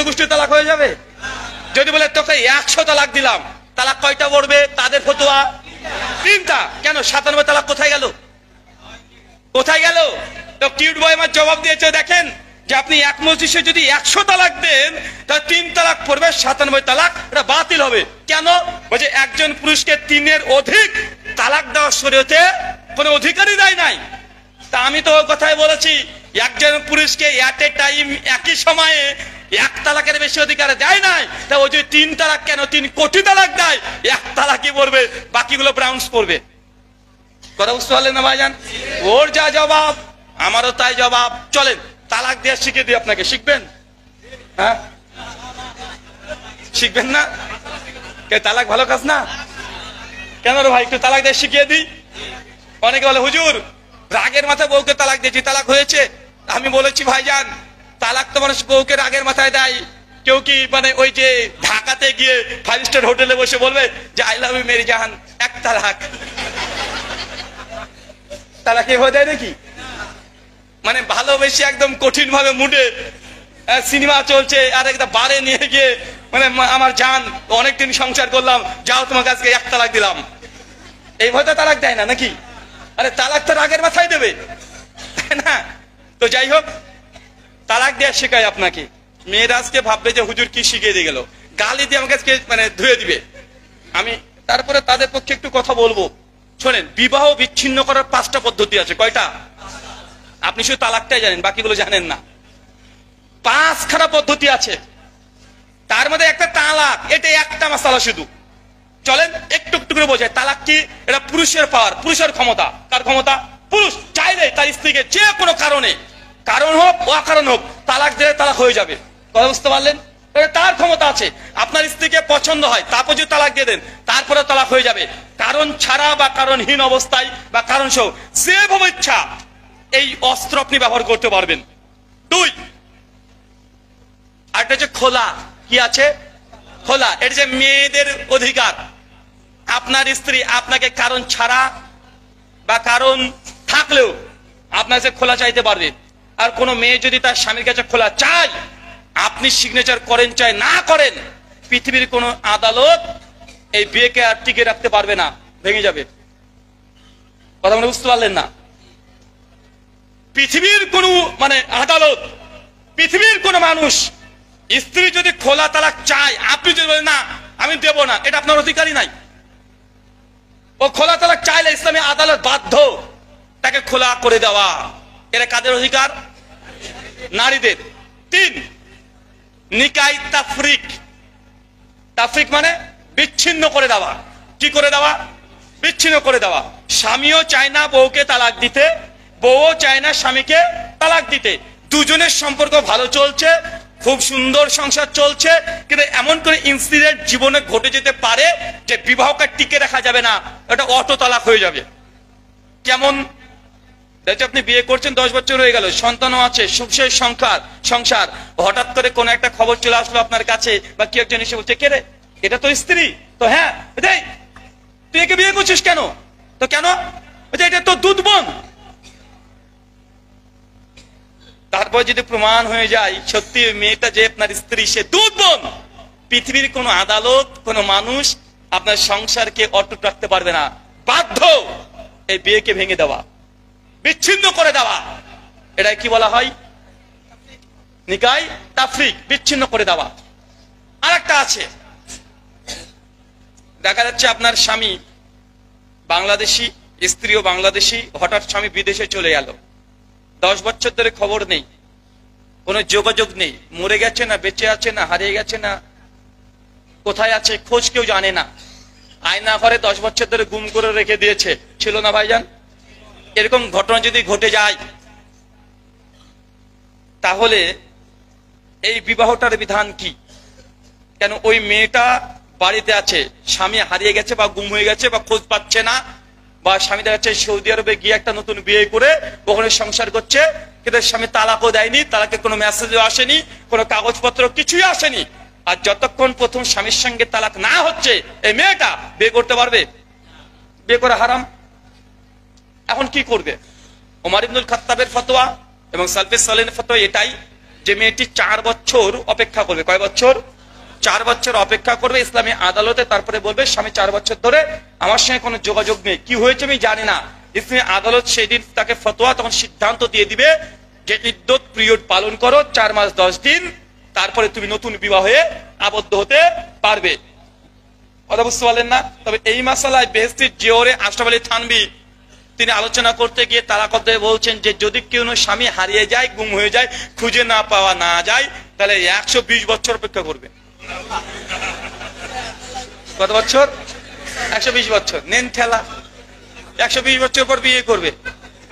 গোষ্ঠী তালাক হয়ে যাবে? যদি বলে তোকে 100 তালাক দিলাম, তালাক কয়টা পড়বে? তাদের ফতোয়া 3টা। কেন 97 তালাক কোথায় গেল? কোথায় গেল? তো কিউট বয় আমার জবাব দিয়েছে, দেখেন যে আপনি এক মজলিসে যদি 100 তালাক দেন, তাহলে 3 তালাক পড়বে, 97 তালাক এটা বাতিল হবে। কেন? বলছে একজন পুরুষকে 3-এর অধিক তালাক দেওয়ার শরীয়তে কোনো অধিকারই দেয় নাই। তা আমি তো ওই কথাই বলেছি, একজন পুরুষকে এট এ টাইম একই সময়ে 1 তালাকের বেশি অধিকার দেয় নাই। তা ওই যে 3 তালাক কেন 3 কোটি তালাক দেয়, 1 তালাকই পড়বে, বাকিগুলো ব্রাউন্স করবে। কথা বুঝতে পারলেন না ভাইজান? ওর যা জবাব আমারও তাই জবাব। চলেন তালাক দেওয়া শিখে দিই আপনাকে, শিখবেন? হ্যাঁ শিখবেন না? কে তালাক ভালো কাজ না? কেন রে ভাই, একটু তালাক দেওয়া শিখিয়ে দিই। অনেকে বলে হুজুর রাগের মাথায় বউকে তালাক দিয়েছি, তালাক হয়েছে? আমি বলেছি ভাইজান, তালাক তো মানুষ বউকে রাগের মাথায় দেয়। কেউ কি মানে ওই যে ঢাকাতে গিয়ে 5 স্টার হোটেলে বসে বলবে যে আই লাভ ইউ মেরি জাহান, 1 তালাক? তালাক হয়ে যায় নাকি? মানে ভালোবেসে একদম কঠিন ভাবে মুডে সিনেমা চলছে, আর একটা বারে নিয়ে গিয়ে মানে আমার জান অনেকদিন সংসার করলাম, যাও তোমাকে আজকে 1 তালাক দিলাম, এই ভয়টা তালাক দেয় না নাকি? আরে তালাক তো রাগের মাথায় দেবে, তাই না? তো যাই হোক, তালাক দেওয়া শেখায় আপনাকে। মেয়েরা আজকে ভাববে যে হুজুর কি শিখিয়ে দিয়ে গেল, গালি দিয়ে আমাকে আজকে মানে ধুয়ে দিবে। আমি তারপরে তাদের পক্ষে একটু কথা বলবো। শোনেন, বিবাহ বিচ্ছিন্ন করার 5টা পদ্ধতি আছে। কয়টা? আপনি শুধু তালাকটাই জানেন, বাকিগুলো জানেন না। 5খানা পদ্ধতি আছে, তার মধ্যে একটা তালাক। এটা একটা মাসালা শুধু। চলেন একটু একটু করে বোঝায়। তালাক কি? এটা পুরুষের পাওয়ার, পুরুষের ক্ষমতা। কার ক্ষমতা? পুরুষ চাইলে তার স্ত্রীকে যে কোনো কারণে, কারণ হোক অকারণ হোক, তালাক দিলে তালাক হয়ে যাবে। কথা বুঝতে পারলেন? তার ক্ষমতা আছে। আপনার স্ত্রীকে পছন্দ হয়, তারপর যদি তালাক দিয়ে দেন, তারপরে তালাক হয়ে যাবে। কারণ ছাড়া বা কারণহীন অবস্থায় বা কারণ সহ যেভাবে ইচ্ছা এই অস্ত্র আপনি ব্যবহার করতে পারবেন। 2, আরেকটা হচ্ছে খোলা। কি আছে? খোলা। এটা যে মেয়েদের অধিকার। আপনার স্ত্রী আপনাকে কারণ ছাড়া বা কারণ থাকলেও আপনার কাছে খোলা চাইতে পারবে। আর কোন মেয়ে যদি তার স্বামীর কাছে খোলা চায়, আপনি সিগনেচার করেন চাই না করেন, পৃথিবীর কোন আদালত এই বিয়েকে আর টিকে রাখতে পারবে না, ভেঙে যাবে। কথা মানে বুঝতে পারলেন না? পৃথিবীর কোন মানে আদালত, পৃথিবীর কোন মানুষ স্ত্রী যদি খোলা তালাক চায়, আপনি যদি বলেন না আমি দেব না, এটা আপনার অধিকারই নাই। ও খোলা তালাক চাইলে ইসলামী আদালত বাধ্য তাকে খোলা করে দেওয়া। এটা কাদের অধিকার? নারীদের। 3, নিকাই তাফরিক। তাফরিক মানে বিচ্ছিন্ন করে দেওয়া। কি করে দেওয়া? বিচ্ছিন্ন করে দেওয়া। স্বামীও চায় না বউকে তালাক দিতে, বউও চায় না স্বামীকে তালাক দিতে। দুজনের সম্পর্ক ভালো চলছে, খুব সুন্দর সংসার চলছে, কিন্তু এমন করে ইনসিডেন্ট জীবনে ঘটে যেতে পারে যে বিবাহকে টিকে রাখা যাবে না, এটা অটো তালাক হয়ে যাবে। কেমন? আপনি বিয়ে করছেন 10 বছর হয়ে গেল, সন্তানও আছে, সুখের সংসার, হঠাৎ করে কোন একটা খবর চলে আসলো আপনার কাছে, বা কি একজন এসে বলছে কে রে, এটা তো স্ত্রী। তো হ্যাঁ, তুই একে বিয়ে করছিস কেন? তো কেন? এটা তো দুধ বোন। তারপর যদি প্রমাণ হয়ে যায় সত্যি মেয়েটা যে আপনার স্ত্রী, সে দুধ বোন, পৃথিবীর কোন আদালত, কোন মানুষ আপনার সংসারকে অটুট রাখতে পারবে না। বাধ্য এই বিয়েকে ভেঙে দেওয়া, বিচ্ছিন্ন করে দেওয়া। এটাই কি বলা হয়? নিকাই তাফরিক, বিচ্ছিন্ন করে দেওয়া। আর একটা আছে, দেখা যাচ্ছে আপনার স্বামী বাংলাদেশি, স্ত্রীও বাংলাদেশি, হঠাৎ স্বামী বিদেশে চলে গেল, 10 বছর ধরে খবর নেই, কোনো যোগাযোগ নেই, মরে গেছে না বেঁচে আছে না হারিয়ে গেছে না কোথায় আছে খোঁজ কেউ জানে না। আয়না ঘরে 10 বছর ধরে গুম করে রেখে দিয়েছে, ছিল না ভাইজান? এরকম ঘটনা যদি ঘটে যায়, তাহলে এই বিবাহটার বিধান কি? কেন ওই মেয়েটা বাড়িতে আছে, স্বামী হারিয়ে গেছে বা গুম হয়ে গেছে বা খোঁজ পাচ্ছে না, বা স্বামী দেখা যাচ্ছে সৌদি আরবে গিয়ে একটা নতুন বিয়ে করে ওখানে সংসার করছে, কিন্তু স্বামী তালাকও দেয়নি, তালাকের কোনো মেসেজও আসেনি, কোনো কাগজপত্র কিছুই আসেনি, আর যতক্ষণ প্রথম স্বামীর সঙ্গে তালাক না হচ্ছে এই মেয়েটা বিয়ে করতে পারবে? বিয়ে করা হারাম। এখন কি করবে? ওমর ইবনুল খাত্তাবের ফতোয়া এবং সালফে সালেহিনের ফতোয়া এটাই যে মেয়েটি 4 বছর অপেক্ষা করবে। কয় বছর? 4 বছর অপেক্ষা করবে ইসলামী আদালতে, তারপরে বলবে স্বামী 4 বছর ধরে আমার সঙ্গে কোনো যোগাযোগ নেই, কি হয়েছে আমি জানি না। ইসলামী আদালত সেদিন তাকে ফতোয়া তখন সিদ্ধান্ত দিয়ে দিবে যে ইদ্দত পিরিয়ড পালন করো 4 মাস 10 দিন, তারপরে তুমি নতুন বিবাহে আবদ্ধ হতে পারবে। কথা বুঝতে পারলেন না? তবে এই মাসালায় বেহেশতির জিওরে আশরাফ আলী থানভী তিনি আলোচনা করতে গিয়ে তারা কথা বলছেন যে যদি কেউ স্বামী হারিয়ে যায়, গুম হয়ে যায়, খুঁজে না পাওয়া না যায়, তাহলে 120 বছর অপেক্ষা করবে। কত বছর? 120 বছর। নেন ঠেলা, 120 বছর পর বিয়ে করবে।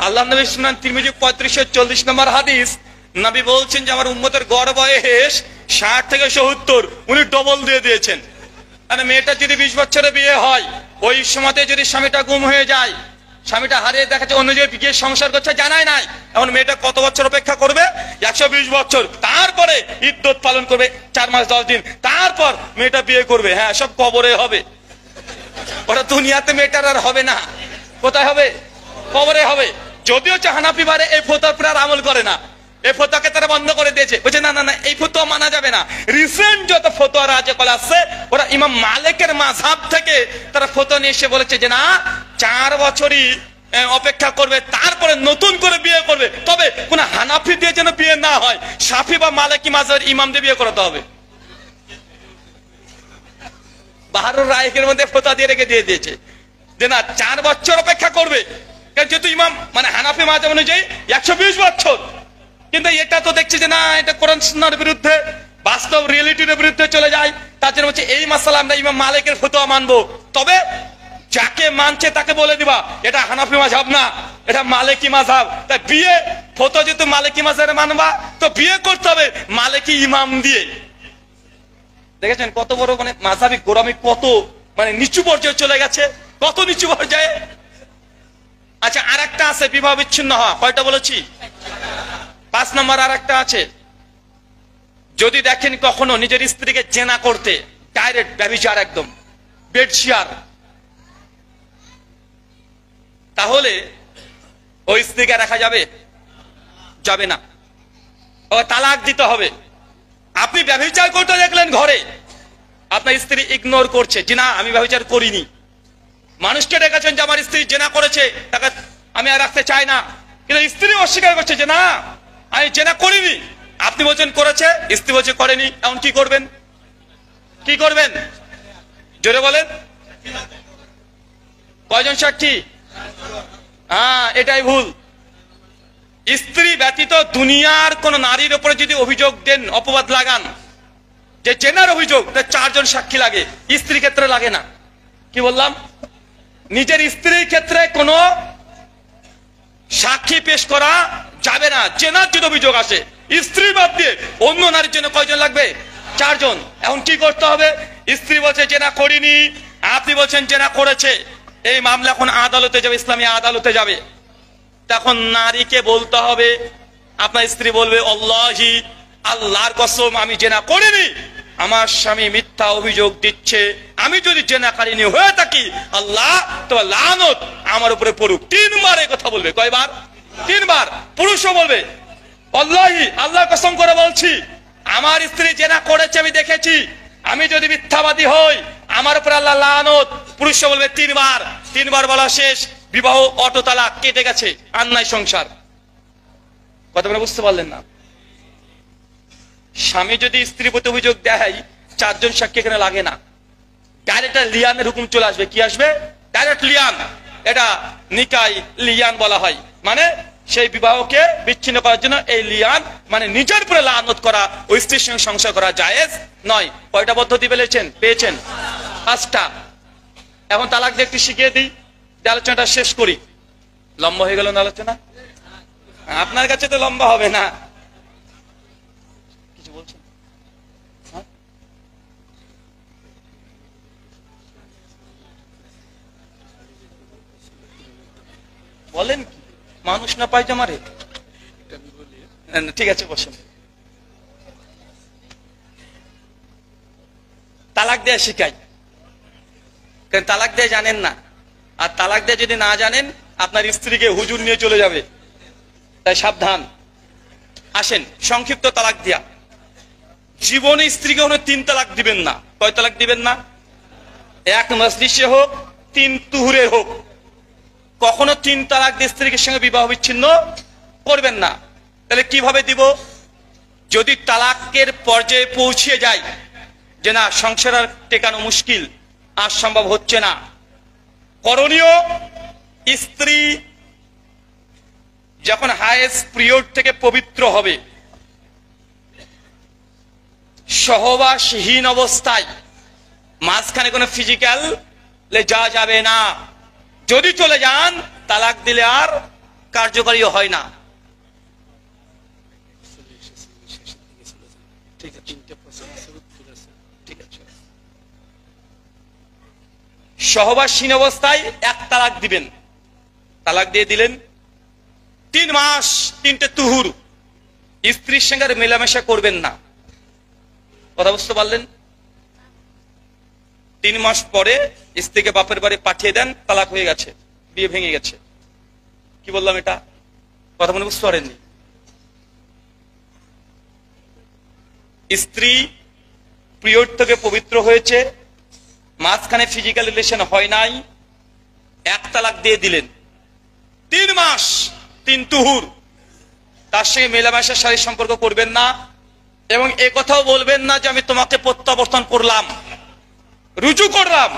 আল্লাহ নবী সুনান তিরমিজি 3540 নম্বর হাদিস, নবী বলছেন যে আমার উম্মতের গড় বয়স 60 থেকে 70, উনি ডবল দিয়ে দিয়েছেন। মানে মেয়েটা যদি 20 বছরে বিয়ে হয়, ওই সময়তে যদি স্বামীটা গুম হয়ে যায়, স্বামীটা হারিয়ে দেখাচ্ছে অন্য যে গিয়ে সংসার করছে জানাই নাই, এখন মেয়েটা কত বছর অপেক্ষা করবে? 120 বছর। তারপরে ইদ্দত পালন করবে 4 মাস 10 দিন, তারপর মেয়েটা বিয়ে করবে। হ্যাঁ, সব কবরে হবে, ওটা দুনিয়াতে মেয়েটার আর হবে না। কোথায় হবে? কবরে হবে। যদিও হানাফি বারে এই ফতোয়ার উপর আর আমল করে না, এই ফতোয়াকে তারা বন্ধ করে দিয়েছে, বলছে না না না এই ফতোয়া মানা যাবে না। রিসেন্ট যত ফতোয়া রাজকল আসছে ওরা ইমাম মালিকের মাযহাব থেকে তারা ফতোয়া নিয়ে এসে বলেছে যে না, 4 বছরই অপেক্ষা করবে, তারপরে নতুন করে বিয়ে করবে। তবে কোন হানাফি দিয়ে যেন বিয়ে না হয়, শাফি বা মালিকি মাযহাবের ইমাম দিয়ে বিয়ে করাতে হবে। বাহারুর রায়কের মধ্যে ফতোয়া দিয়ে রেখে দিয়ে দিয়েছে যে না, 4 বছর অপেক্ষা করবে, যেহেতু ইমাম মানে হানাফি মাযহাব অনুযায়ী 120 বছর। কিন্তু এটা তো দেখছি যে না, এটা কোরআন সুন্নাহর বিরুদ্ধে, বাস্তব রিয়েলিটির বিরুদ্ধে চলে যায়। তার জন্য হচ্ছে এই মাসালা আমরা ইমাম মালিকের ফতোয়া মানবো। তবে যাকে মানছে তাকে বলে দিবা এটা হানাফি মাযহাব না, এটা মালিকি মাযহাব। তাই বিয়ে ফতোয়া যেহেতু মালিকি মাযহাবে মানবা, তো বিয়ে করতে হবে মালিকি ইমাম দিয়ে। দেখেছেন কত বড় মানে মাযহাবি গোরামি, কত মানে নিচু পর্যায়ে চলে গেছে, কত নিচু পর্যায়ে। আচ্ছা, আর একটা আছে বিবাহ বিচ্ছিন্ন হওয়া। কয়টা বলেছি? 5 নম্বর আর একটা আছে, যদি দেখেন কখনো নিজের স্ত্রীকে জেনা করতে, ডাইরেক্ট ব্যভিচার, একদম বেড শেয়ার, তাহলে ওই স্ত্রীকে রাখা যাবে? যাবে না, ও তালাক দিতে হবে। আপনি ব্যভিচার করতে দেখলেন ঘরে, আপনার স্ত্রী ইগনোর করছে যে না আমি ব্যভিচার করিনি, মানুষকে ডেকেছেন যে আমার স্ত্রী জেনা করেছে, তাকে আমি আর রাখতে চাই না, কিন্তু স্ত্রী অস্বীকার করছে যে না আমি জেনা করিনি। আপনি বলছেন করেছে, স্ত্রী বলছে করেনি। এখন কি করবেন? কি করবেন? জোরে বলেন। কয়জন সাক্ষী? হ্যাঁ, এটাই ভুল। স্ত্রী ব্যতীত দুনিয়ার কোন নারীর উপরে যদি অভিযোগ দেন, অপবাদ লাগান যে জেনার অভিযোগ, 4 জন সাক্ষী লাগে, স্ত্রীর ক্ষেত্রে লাগে না। কি বললাম? নিজের স্ত্রীর ক্ষেত্রে কোন সাক্ষী পেশ করা যাবে না। জেনার যদি অভিযোগ আসে, স্ত্রী বাদ দিয়ে অন্য নারীর জন্য কয়জন লাগবে? 4 জন। এখন কি করতে হবে? স্ত্রী বলছে জেনা করিনি, আপনি বলছেন জেনা করেছে, এই মামলা এখন আদালতে যাবে, ইসলামী আদালতে যাবে। তখন নারীকে বলতে হবে, আপনার স্ত্রী বলবে আল্লাহি, আল্লাহর কসম আমি জেনা করিনি, আমার স্বামী মিথ্যা অভিযোগ দিচ্ছে, আমি যদি জেনাকারিনী হয়ে থাকি আল্লাহ তো লানত আমার উপরে পড়ুক। 3 বার এই কথা বলবে। কয়বার? 3 বার। পুরুষও বলবে আল্লাহি, আল্লাহর কসম করে বলছি আমার স্ত্রী জেনা করেছে, আমি দেখেছি, আমি যদি মিথ্যাবাদী হই আমার উপর আল্লাহ লানত। পুরুষও বলবে 3 বার। 3 বার বলা শেষ, বিবাহ অটো তালাক, কেটে গেছে, আর নাই সংসার। কথা বলে বুঝতে পারলেন না? স্বামী যদি স্ত্রীর প্রতি অভিযোগ দেয়, 4 জন সাক্ষী এখানে লাগে না, ডাইরেক্ট লিয়ানের হুকুম চলে আসবে। কি আসবে? ডাইরেক্ট লিয়ান। এটা নিকাই লিয়ান বলা হয়, মানে সেই বিবাহকে বিচ্ছিন্ন করার জন্য এই লিয়ান, মানে নিজের উপরে লানত করা, ওই স্ত্রীর সঙ্গে সংসার করা জায়েজ নয়। কয়টা পদ্ধতি পেয়েছেন? 5টা। এখন তালাক দিয়ে একটু শিখিয়ে দিই, আলোচনাটা শেষ করি। লম্বা হয়ে গেল না আলোচনা? আপনার কাছে তো লম্বা হবে না। কিছু বলছেন? বলেন কি? মানুষ না পায়জামারে? ঠিক আছে, বসেন। তালাক দেয়া শিখাই, কারণ তালাক দেয়া জানেন না। আর তালাক দেয়া যদি না জানেন আপনার স্ত্রীকে হুজুর নিয়ে চলে যাবে, তাই সাবধান। আসেন সংক্ষিপ্ত তালাক দিয়া। জীবনে স্ত্রীকে কোনো 3 তালাক দিবেন না। কয় তালাক দিবেন না? 1 মজলিসে হোক, 3 তুহুরে হোক, কখনো 3 তালাক দিয়ে স্ত্রীর সঙ্গে বিবাহ বিচ্ছিন্ন করবেন না। তাহলে কিভাবে দিব? যদি তালাকের পর্যায়ে পৌঁছে যায় যে না সংসার আর টেকানো মুশকিল, আর সম্ভব হচ্ছে না, করণীয় স্ত্রী যখন হায়েস্ট পিরিয়ড থেকে পবিত্র হবে, সহবাসহীন অবস্থায় মাঝখানে কোনো ফিজিক্যাল যাওয়া যাবে না। যদি চলে যান তালাক দিলে আর কার্যকরী হয় না। সহবাসহীন অবস্থায় 1 তালাক দিবেন। তালাক দিয়ে দিলেন, 3 মাস 3টে তুহুর স্ত্রীর সঙ্গে মেলামেশা করবেন না। কথা বুঝতে পারলেন? 3 মাস পরে স্ত্রীকে বাপের বাড়ি পাঠিয়ে দেন, তালাক হয়ে গেছে, বিয়ে ভেঙে গেছে। কি বললাম এটা? কথা মনে বুঝতে পারেননি? স্ত্রী পিরিয়ড থেকে পবিত্র হয়েছে, মাঝখানে ফিজিক্যাল রিলেশন হয় নাই, 1 তালাক দিয়ে দিলেন, 3 মাস 3 তুহুর তার সঙ্গে মেলামেশার শারীরিক সম্পর্ক করবেন না। এবং এ কথাও বলবেন না যে আমি তোমাকে প্রত্যাবর্তন করলাম, রুজু করলাম।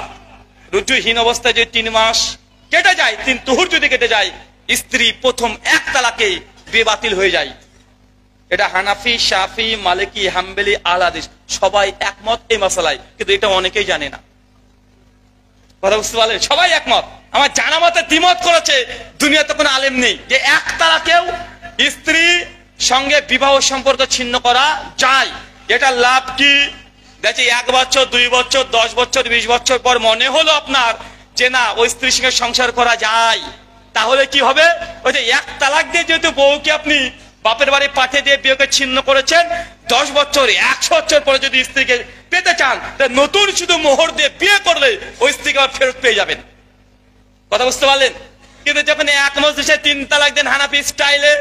রুজুহীন অবস্থায় যে 3 মাস কেটে যায়, 3 তুহুর যদি কেটে যায়, স্ত্রী প্রথম 1 তালাকে বিয়ে বাতিল হয়ে যায়। এটা হানাফি, শাফি, মালিকি, হাম্বলি, আল হাদিস সবাই একমত এই মাসালায়, কিন্তু এটা অনেকেই জানে না। কথা বুঝতে পারলেন? সবাই একমত। আমার জানা মতে দ্বিমত করেছে, দুনিয়াতে কোনো আলেম নেই যে 1 তালাকেও স্ত্রী সঙ্গে বিবাহ সম্পর্ক ছিন্ন করা যায়। এটা লাভ কি? দেখছি 1 বছর, 2 বছর, 10 বছর, 20 বছর পর মনে হলো আপনার যে না ওই স্ত্রীর সঙ্গে সংসার করা যায়, তাহলে কি হবে? ওই যে 1 তালাক দিয়ে যেহেতু বউকে আপনি বাপের বাড়ি পাঠিয়ে দিয়ে বিয়েকে ছিন্ন করেছেন, 10 বছর 100 বছর পরে যদি স্ত্রীকে পেতে চান, নতুন শুধু মোহর দিয়ে বিয়ে করলে ওই স্ত্রীকে আবার ফেরত পেয়ে যাবেন। কথা বুঝতে পারলেন? কিন্তু যখন 1 মজলিসে 3 তালাক দেন হানাফি স্টাইলে,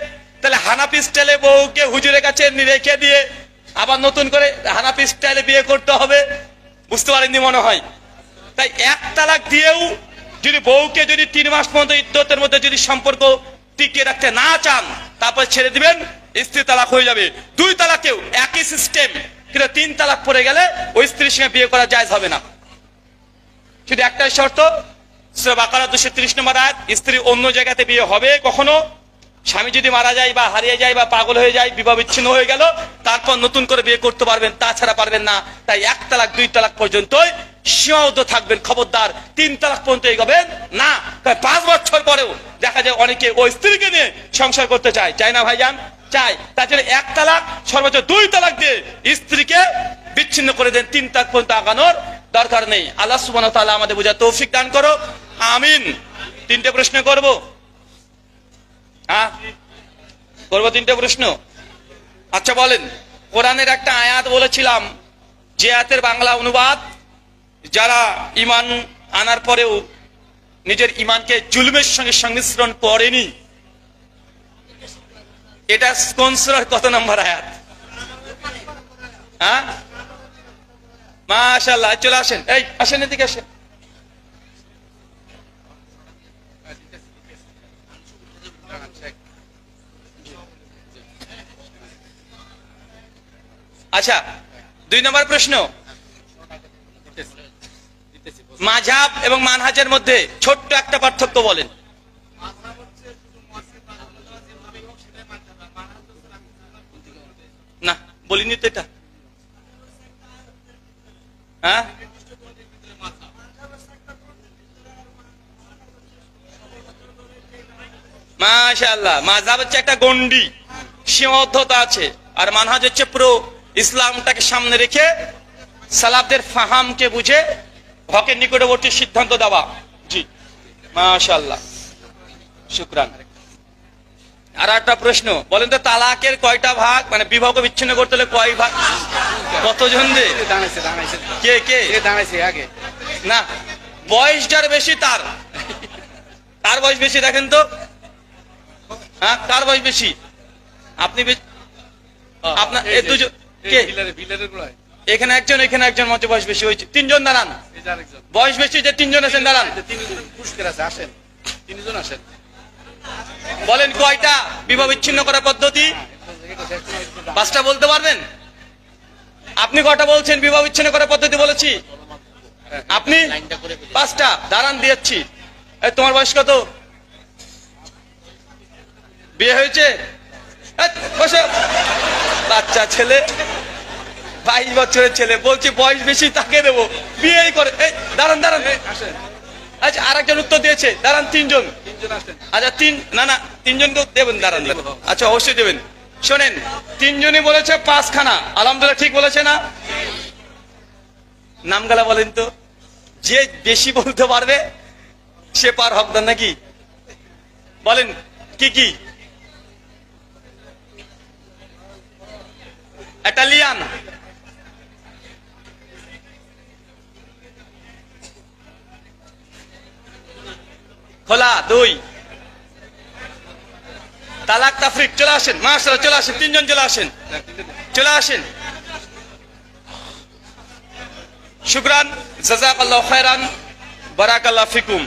তাহলে হানাফি স্টাইলে বউকে হুজুরের কাছে রেখে দিয়ে আবার নতুন করে হানাফি স্টাইলে বিয়ে করতে হবে। বুঝতে পারেননি মনে হয়? তাই 1 তালাক দিয়েও যদি বউকে যদি 3 মাস পর্যন্ত ইদ্যতের মধ্যে যদি সম্পর্ক টিকিয়ে রাখতে না চান, তারপর ছেড়ে দিবেন, স্ত্রী তালাক হয়ে যাবে। 2 তালাকেও একই সিস্টেম, কিন্তু 3 তালাক পড়ে গেলে ওই স্ত্রীর সঙ্গে বিয়ে করা জায়েজ হবে না। শুধু একটাই শর্ত, সূরা বাকারা 230 নম্বর আয়াত, স্ত্রী অন্য জায়গাতে বিয়ে হবে কখনো, স্বামী যদি মারা যায় বা হারিয়ে যায় বা পাগল হয়ে যায়, বিবাহ বিচ্ছিন্ন হয়ে গেল, তারপর নতুন করে বিয়ে করতে পারবেন, তাছাড়া পারবেন না। তাই 1 তালাক 2 তালাক পর্যন্তই সীমাবদ্ধ থাকবেন, খবরদার 3 তালাক পর্যন্ত এগোবেন না। 5 বছর পরেও দেখা যায় অনেকে ওই স্ত্রীকে নিয়ে সংসার করতে চায়, চায় না ভাইজান? চায়। তার জন্য 1 তালাক সর্বোচ্চ 2 তালাক দিয়ে স্ত্রীকে বিচ্ছিন্ন করে দেন, 3 তালাক পর্যন্ত আগানোর দরকার নেই। আল্লাহ সুবহানাহু ওয়া তাআলা আমাদের বোঝার তৌফিক দান করো, আমিন। 3টে প্রশ্ন করব, হ্যাঁ করবো 3টে প্রশ্ন। আচ্ছা বলেন, কোরআনের একটা আয়াত বলেছিলাম, যে আয়াতের বাংলা অনুবাদ যারা ঈমান আনার পরেও নিজের ঈমানকে জুলুমের সঙ্গে সংমিশ্রণ করেনি, এটা কোন সূরার কত নম্বর আয়াত? হ্যাঁ মাশাআল্লাহ, চলে আসেন, এই আসেন, এদিকে আসেন। আচ্ছা 2 নম্বর প্রশ্ন, মাযহাব এবং মানহাজের মধ্যে ছোট্ট একটা পার্থক্য বলেন। না বলিনি তো এটা, হ্যাঁ মাশাআল্লাহ। মাযহাব হচ্ছে একটা গন্ডি, সীমাবদ্ধতা আছে, আর মানহাজ হচ্ছে পুরো ইসলামটাকে সামনে রেখে সালাফদের ফাহামকে বুঝে হকের নিকটবর্তী সিদ্ধান্ত দেওয়া। জি মাশাআল্লাহ, শুকরান। আর একটা প্রশ্ন বলেন তো, তালাকের কয়টা ভাগ, মানে বিবাহকে বিচ্ছিন্ন করতে হলে কয় ভাগ? কতজন রে? দাঁড়াইছে কে কে দাঁড়াইছে আগে না, বয়স যার বেশি তার। কার বয়স বেশি দেখেন তো? হ্যাঁ, কার বয়স বেশি? আপনি আপনার এই দুজন কে? এখানে একজন, এখানে একজন, মঞ্চে বয়স বেশি হয়েছে। তিনজন দাঁড়ান। বয়স বেশি যে তিনজন আছেন দাঁড়ান। আসেন, তিনজন আসেন। বলেন কয়টা বিবাহ বিচ্ছিন্ন করার পদ্ধতি? 5টা বলতে পারবেন? আপনি কয়টা বলছেন বিবাহ বিচ্ছিন্ন করার পদ্ধতি বলেছি? আপনি 5টা। দাঁড়ান দিয়েছি। তোমার বয়স কত? বিয়ে হয়েছে? বসে বাচ্চা ছেলে, 22 বছরের ছেলে, বলছি বয়স বেশি তাকে দেবো, বিয়েই করে। দাঁড়ান দাঁড়ান। আচ্ছা, আরেকজন উত্তর দিয়েছে, দাঁড়ান। তিনজন। আচ্ছা, না না, তিনজনকে দেবেন, দাঁড়ান। আচ্ছা, অবশ্যই দেবেন। শোনেন, তিনজনই বলেছে 5খানা। আলহামদুলিল্লাহ, ঠিক বলেছে না? নামগালা বলেন তো। যে বেশি বলতে পারবে সে পার হকদার নাকি? বলেন কি কি? ইটালিয়ান, খোলা 2, তালাক তাফরিক। চলে আসেন, মাশাআল্লাহ, চলে আসেন। তিনজন চলে আসেন, চলে আসেন। শুকরান, জাযাকাল্লাহু খায়রান, বারাকাল্লাহু ফিকুম।